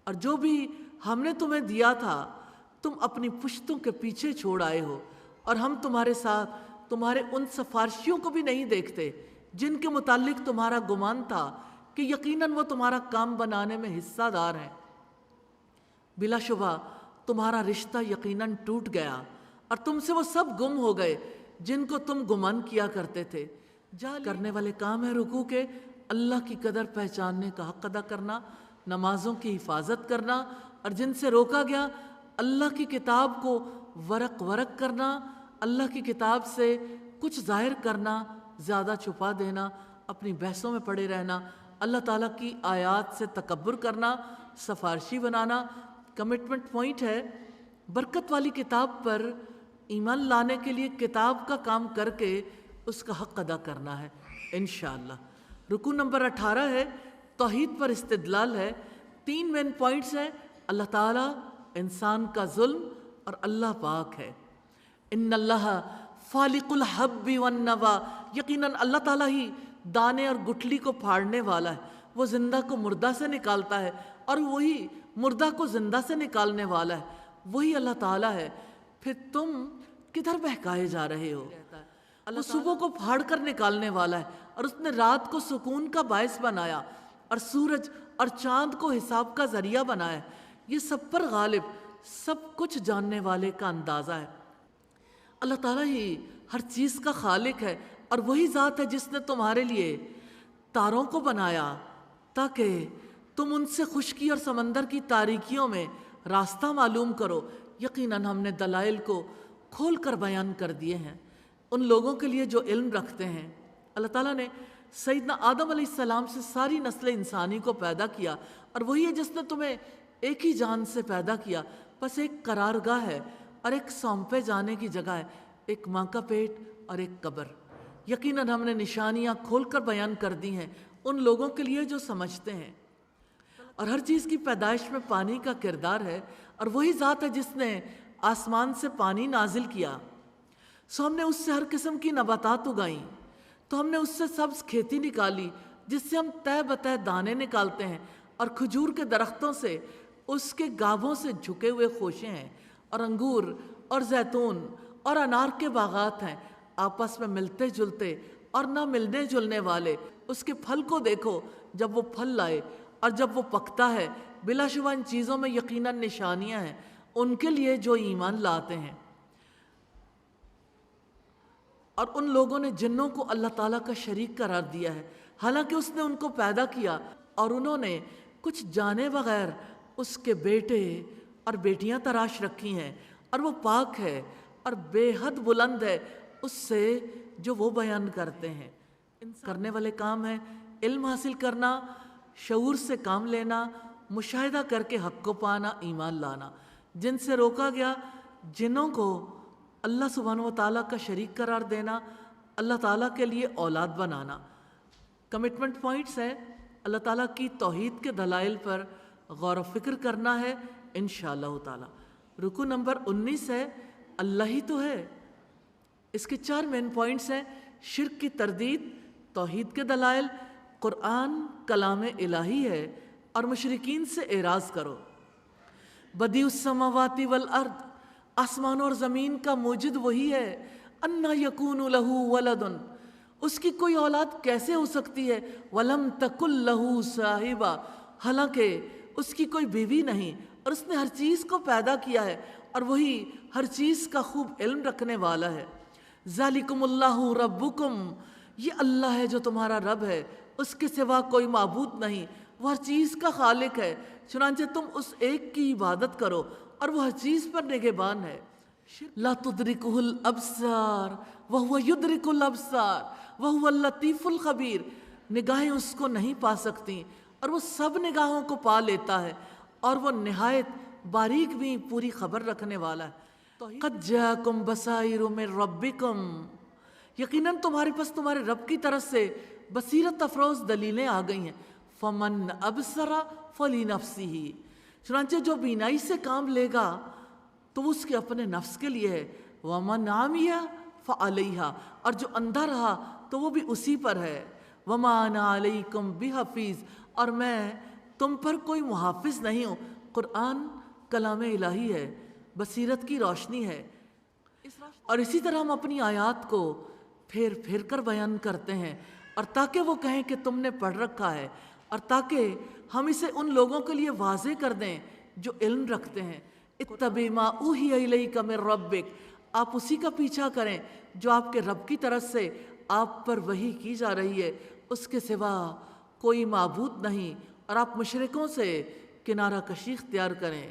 B: اور جو بھی ہم نے تمہیں دیا تھا تم اپنی پشتوں کے پیچھے چھوڑ آئے ہو، اور ہم تمہارے ساتھ تمہارے ان سفارشیوں کو بھی نہیں دیکھتے جن کے متعلق تمہارا گمان تھا کہ یقیناً وہ تمہارا کام بنانے میں حصہ دار ہیں۔ بلا شبہ تمہارا رشتہ یقیناً ٹوٹ گیا اور تم سے وہ سب گم ہو گئے جن کو تم گمان کیا کرتے تھے۔ کرنے والے کام ہے رکوع کے اللہ کی قدر پہچاننے کا حق ادا کرنا، نمازوں کی حفاظت کرنا، اور جن سے روکا گیا اللہ کی کتاب کو ورق ورق کرنا، اللہ کی کتاب سے کچھ ظاہر کرنا، زیادہ چھپا دینا، اپنی بحثوں میں پڑے رہنا، اللہ تعالیٰ کی آیات سے تکبر کرنا، سفارشی بنانا۔ کمٹمنٹ پوائنٹ ہے برکت والی کتاب پر ایمان لانے کے لیے کتاب کا کام کر کے اس کا حق ادا کرنا ہے انشاءاللہ۔ رکوع نمبر 18 ہے توحید پر استدلال ہے۔ 3 مین پوائنٹس ہیں، اللہ تعالیٰ، انسان کا ظلم، اور اللہ پاک ہے۔ ان اللہ فالق الحب والنوى، یقیناً اللہ تعالیٰ ہی دانے اور گٹھلی کو پھاڑنے والا ہے، وہ زندہ کو مردہ سے نکالتا ہے اور وہی مردہ کو زندہ سے نکالنے والا ہے، وہی اللہ تعالیٰ ہے، پھر تم کدھر بہکائے جا رہے ہو؟ وہ صبح کو پھاڑ کر نکالنے والا ہے، اور اس نے رات کو سکون کا باعث بنایا اور سورج اور چاند کو حساب کا ذریعہ بنایا، یہ سب پر غالب، سب کچھ جاننے والے کا اندازہ ہے۔ اللہ تعالیٰ ہی ہر چیز کا خالق ہے، اور وہی ذات ہے جس نے تمہارے لیے تاروں کو بنایا تاکہ تم ان سے خشکی اور سمندر کی تاریکیوں میں راستہ معلوم کرو۔ یقیناً ہم نے دلائل کو کھول کر بیان کر دیے ہیں ان لوگوں کے لیے جو علم رکھتے ہیں۔ اللہ تعالیٰ نے سیدنا آدم علیہ السلام سے ساری نسل انسانی کو پیدا کیا، اور وہی ہے جس نے تمہیں ایک ہی جان سے پیدا کیا، بس ایک قرارگاہ ہے اور ایک سونپے جانے کی جگہ ہے، ایک ماں کا پیٹ اور ایک قبر۔ یقیناً ہم نے نشانیاں کھول کر بیان کر دی ہیں ان لوگوں کے لیے جو سمجھتے ہیں، اور ہر چیز کی پیدائش میں پانی کا کردار ہے، اور وہی ذات ہے جس نے آسمان سے پانی نازل کیا، سو ہم نے اس سے ہر قسم کی نباتات اگائیں، تو ہم نے اس سے سبز کھیتی نکالی جس سے ہم تہ بتہ دانے نکالتے ہیں، اور کھجور کے درختوں سے اس کے گابھوں سے جھکے ہوئے خوشے ہیں، اور انگور اور زیتون اور انار کے باغات ہیں، آپس میں ملتے جلتے اور نہ ملنے جلنے والے۔ اس کے پھل کو دیکھو جب وہ پھل لائے اور جب وہ پکتا ہے، بلا شبہ ان چیزوں میں یقیناً نشانیاں ہیں ان کے لیے جو ایمان لاتے ہیں۔ اور ان لوگوں نے جنوں کو اللہ تعالیٰ کا شریک قرار دیا ہے، حالانکہ اس نے ان کو پیدا کیا، اور انہوں نے کچھ جانے بغیر اس کے بیٹے اور بیٹیاں تراش رکھی ہیں، اور وہ پاک ہے اور بے حد بلند ہے اس سے جو وہ بیان کرتے ہیں۔ کرنے والے کام ہیں علم حاصل کرنا، شعور سے کام لینا، مشاہدہ کر کے حق کو پانا، ایمان لانا۔ جن سے روکا گیا جنوں کو اللہ سبحانہ و تعالیٰ کا شریک قرار دینا، اللہ تعالیٰ کے لیے اولاد بنانا۔ کمٹمنٹ پوائنٹس ہیں، اللہ تعالیٰ کی توحید کے دلائل پر غور و فکر کرنا ہے انشاءاللہ تعالیٰ۔ رکو نمبر 19 ہے اللہ ہی تو ہے۔ اس کے 4 مین پوائنٹس ہیں: شرک کی تردید، توحید کے دلائل، قرآن کلام الہی ہے، اور مشرکین سے اعراض کرو۔ بدیع السماوات والارض، آسمان اور زمین کا موجد وہی ہے۔ انا یکون لہ ولد، اس کی کوئی اولاد کیسے ہو سکتی ہے؟ ولم تکن لہ صاحبہ، حالانکہ اس کی کوئی بیوی نہیں، اور اس نے ہر چیز کو پیدا کیا ہے، اور وہی ہر چیز کا خوب علم رکھنے والا ہے۔ ذالکم اللہ ربکم، یہ اللہ ہے جو تمہارا رب ہے، اس کے سوا کوئی معبود نہیں، وہ ہر چیز کا خالق ہے، چنانچہ تم اس ایک کی عبادت کرو، اور وہ ہر چیز پر نگہبان ہے۔ لا تدرکہ الابصار وہو یدرک الابصار وہو اللطیف الخبیر، نگاہیں اس کو نہیں پا سکتی اور وہ سب نگاہوں کو پا لیتا ہے، اور وہ نہایت باریک بھی پوری خبر رکھنے والا ہے۔ قد جاءکم بصائر من ربکم، یقیناً تمہارے پاس تمہارے رب کی طرف سے بصیرت افروز دلیلیں آ گئی ہیں۔ فمن ابصر فلنفسہ، چنانچہ جو بینائی سے کام لے گا تو وہ اس کے اپنے نفس کے لیے ہے۔ ومن عمی فعلیہا، اور جو اندھا رہا تو وہ بھی اسی پر ہے۔ وما انا علیکم بحفیظ، اور میں تم پر کوئی محافظ نہیں ہوں۔ قرآن کلام الہی ہے، بصیرت کی روشنی ہے، اور اسی طرح ہم اپنی آیات کو پھیر پھیر کر بیان کرتے ہیں، اور تاکہ وہ کہیں کہ تم نے پڑھ رکھا ہے، اور تاکہ ہم اسے ان لوگوں کے لیے واضح کر دیں جو علم رکھتے ہیں۔ اتبع ما اوحی الیک من ربک، آپ اسی کا پیچھا کریں جو آپ کے رب کی طرف سے آپ پر وحی کی جا رہی ہے، اس کے سوا کوئی معبود نہیں، اور آپ مشرکوں سے کنارہ کشی اختیار کریں۔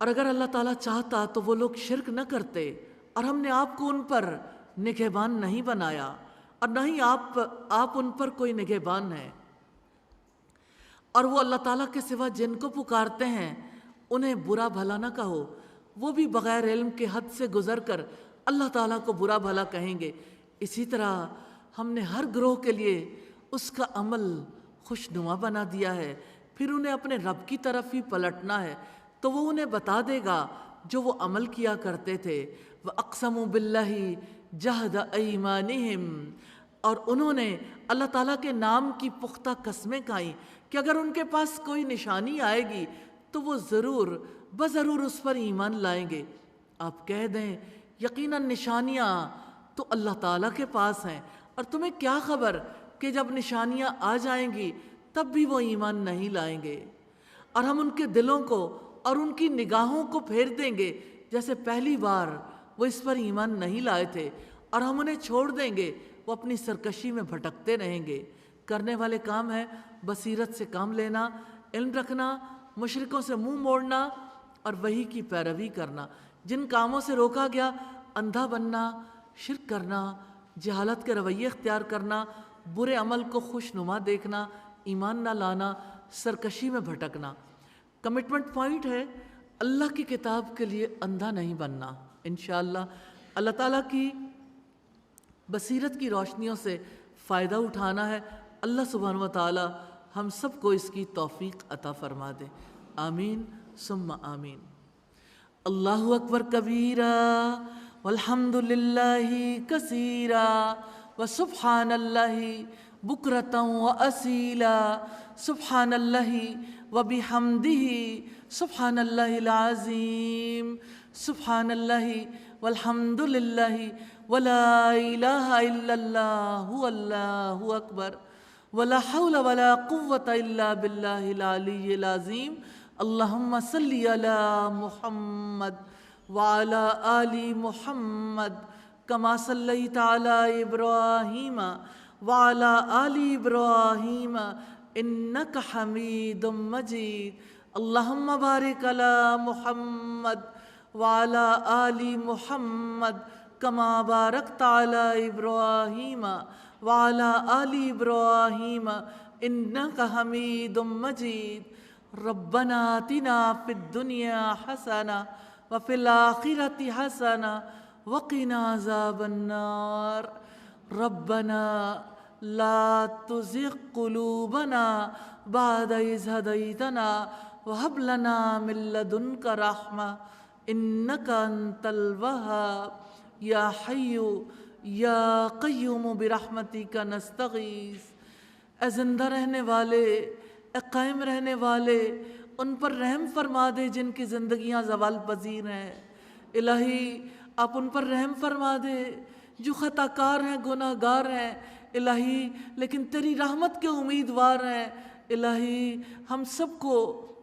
B: اور اگر اللہ تعالیٰ چاہتا تو وہ لوگ شرک نہ کرتے، اور ہم نے آپ کو ان پر نگہبان نہیں بنایا، اور نہ ہی آپ ان پر کوئی نگہبان ہے۔ اور وہ اللہ تعالیٰ کے سوا جن کو پکارتے ہیں انہیں برا بھلا نہ کہو، وہ بھی بغیر علم کے حد سے گزر کر اللہ تعالیٰ کو برا بھلا کہیں گے۔ اسی طرح ہم نے ہر گروہ کے لیے اس کا عمل خوشنما بنا دیا ہے، پھر انہیں اپنے رب کی طرف ہی پلٹنا ہے، تو وہ انہیں بتا دے گا جو وہ عمل کیا کرتے تھے۔ وَأَقْسَمُوا بِاللَّهِ جَهْدَ أَيْمَانِهِمْ، اور انہوں نے اللہ تعالیٰ کے نام کی پختہ قسمیں کھائیں کہ اگر ان کے پاس کوئی نشانی آئے گی تو وہ بضرور اس پر ایمان لائیں گے۔ آپ کہہ دیں یقیناً نشانیاں تو اللہ تعالیٰ کے پاس ہیں، اور تمہیں کیا خبر کہ جب نشانیاں آ جائیں گی تب بھی وہ ایمان نہیں لائیں گے، اور ہم ان کے دلوں کو اور ان کی نگاہوں کو پھیر دیں گے جیسے پہلی بار وہ اس پر ایمان نہیں لائے تھے، اور ہم انہیں چھوڑ دیں گے وہ اپنی سرکشی میں بھٹکتے رہیں گے۔ کرنے والے کام ہے بصیرت سے کام لینا، علم رکھنا، مشرکوں سے منہ موڑنا، اور وہی کی پیروی کرنا۔ جن کاموں سے روکا گیا، اندھا بننا، شرک کرنا، جہالت کے رویے اختیار کرنا، برے عمل کو خوشنما دیکھنا، ایمان نہ لانا، سرکشی میں بھٹکنا۔ کمٹمنٹ پوائنٹ ہے اللہ کی کتاب کے لیے اندھا نہیں بننا۔ انشاءاللہ اللہ تعالیٰ کی بصیرت کی روشنیوں سے فائدہ اٹھانا ہے۔ اللہ سبحانہ و تعالیٰ ہم سب کو اس کی توفیق عطا فرما دے، آمین ثم آمین۔ اللہ اکبر کبیرا والحمد للہ کثیرا وسبحان اللہ بکرۃ واسیلا، سبحان اللہ وبحمدہ سبحان اللہ العظیم، سبحان اللہ والحمد للہ ولا الہ الا اللہ واللہ اکبر ولا حول ولا قوة الا باللہ العلی العظیم۔ اللہم صلی علی محمد وعلی آل محمد کما صلیت علی ابراہیم وعلی آل ابراہیم انک حمید مجید۔ اللہم بارک علی محمد وعلی آل محمد کما بارکت علی ابراہیم وعلی آل ابراہیم انک حمید مجید۔ ربنا آتنا فی الدنیا حسنہ وفی الآخرۃ حسنہ وقنا عذاب النار۔ ربنا لا تزغ قلوبنا بعد اذ ہدیتنا وہب لنا من لدنک رحمہ انک انت الوہاب۔ یا حی یا قیوم برحمتک نستغیث۔ اے زندہ رہنے والے، اے قائم رہنے والے، ان پر رحم فرما دے جن کی زندگیاں زوال پذیر ہیں۔ الہی آپ ان پر رحم فرما دے جو خطا کار ہیں، گناہ گار ہیں الہی، لیکن تیری رحمت کے امیدوار ہیں۔ الہی ہم سب کو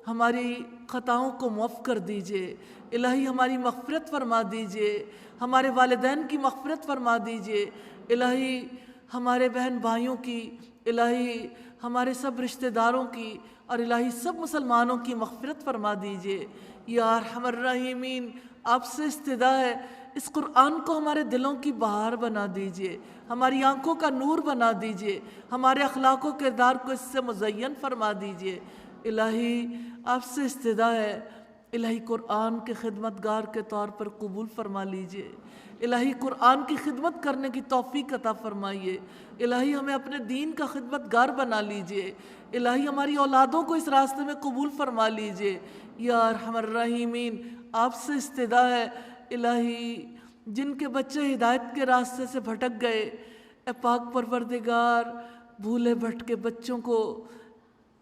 B: ہماری خطاؤں کو معاف کر دیجئے، الہی ہماری مغفرت فرما دیجئے، ہمارے والدین کی مغفرت فرما دیجئے، الہی ہمارے بہن بھائیوں کی، الہی ہمارے سب رشتہ داروں کی، اور الہی سب مسلمانوں کی مغفرت فرما دیجئے۔ یا ارحم الراحمین، آپ سے استدعا ہے اس قرآن کو ہمارے دلوں کی بہار بنا دیجئے، ہماری آنکھوں کا نور بنا دیجئے، ہمارے اخلاق و کردار کو اس سے مزین فرما دیجئے۔ الہی آپ سے استدعا ہے، الہی قرآن کے خدمت گار کے طور پر قبول فرما لیجئے، الہی قرآن کی خدمت کرنے کی توفیق عطا فرمائیے، الہی ہمیں اپنے دین کا خدمت گار بنا لیجئے، الہی ہماری اولادوں کو اس راستے میں قبول فرما لیجئے۔ یا ارحم الراحمین، آپ سے استدعا ہے الہی جن کے بچے ہدایت کے راستے سے بھٹک گئے، اے پاک پروردگار بھولے بھٹکے بچوں کو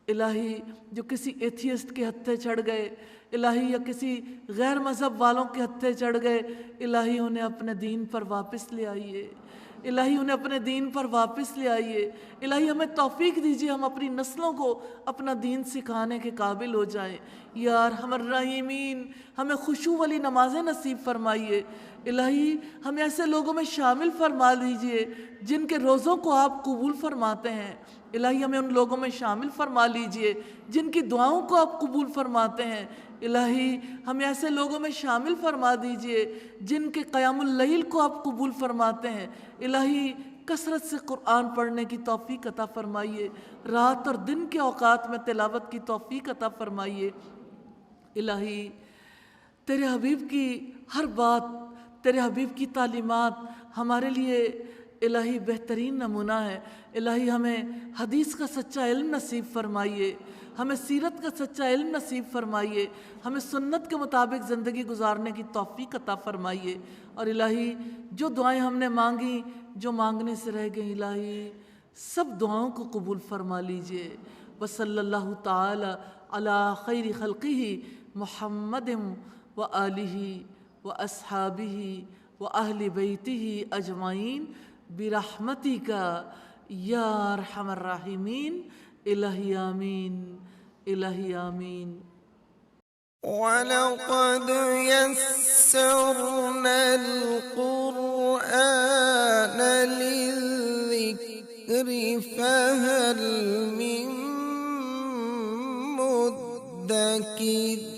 B: الہی جو کسی ایتھیسٹ کے ہتھے چڑھ گئے الہی، یا کسی غیر مذہب والوں کے ہتھے چڑھ گئے الہی، انہیں اپنے دین پر واپس لے آئیے، الہی انہیں اپنے دین پر واپس لے آئیے، الہی ہمیں توفیق دیجیے ہم اپنی نسلوں کو اپنا دین سکھانے کے قابل ہو جائیں۔ یا ارحم الراحمین، ہمیں خشوع والی نمازیں نصیب فرمائیے، الہی ہمیں ایسے لوگوں میں شامل فرما لیجئے جن کے روزوں کو آپ قبول فرماتے ہیں، الہی ہمیں ان لوگوں میں شامل فرما لیجئے جن کی دعاؤں کو آپ قبول فرماتے ہیں، الہی ہمیں ایسے لوگوں میں شامل فرما دیجئے جن کے قیام اللیل کو آپ قبول فرماتے ہیں، الہی کثرت سے قرآن پڑھنے کی توفیق عطا فرمائیے، رات اور دن کے اوقات میں تلاوت کی توفیق عطا فرمائیے۔ الہی تیرے حبیب کی ہر بات، تیرے حبیب کی تعلیمات ہمارے لیے الہی بہترین نمونہ ہے، الہی ہمیں حدیث کا سچا علم نصیب فرمائیے، ہمیں سیرت کا سچا علم نصیب فرمائیے، ہمیں سنت کے مطابق زندگی گزارنے کی توفیق عطا فرمائیے، اور الہی جو دعائیں ہم نے مانگی، جو مانگنے سے رہ گئیں الہی سب دعاؤں کو قبول فرما لیجئے۔ وصلی اللہ تعالی علی خیر خلقہ محمد وآلہ واصحابہ واہل بیتہ اجمعین برحمتک یا ارحم الراحمین۔ الہی آمین، الہی آمین۔
A: وَلَقَدْ يَسَّرْنَا الْقُرْآنَ لِلذِّكْرِ فَهَلْ مِن مُّدَّكِرٍ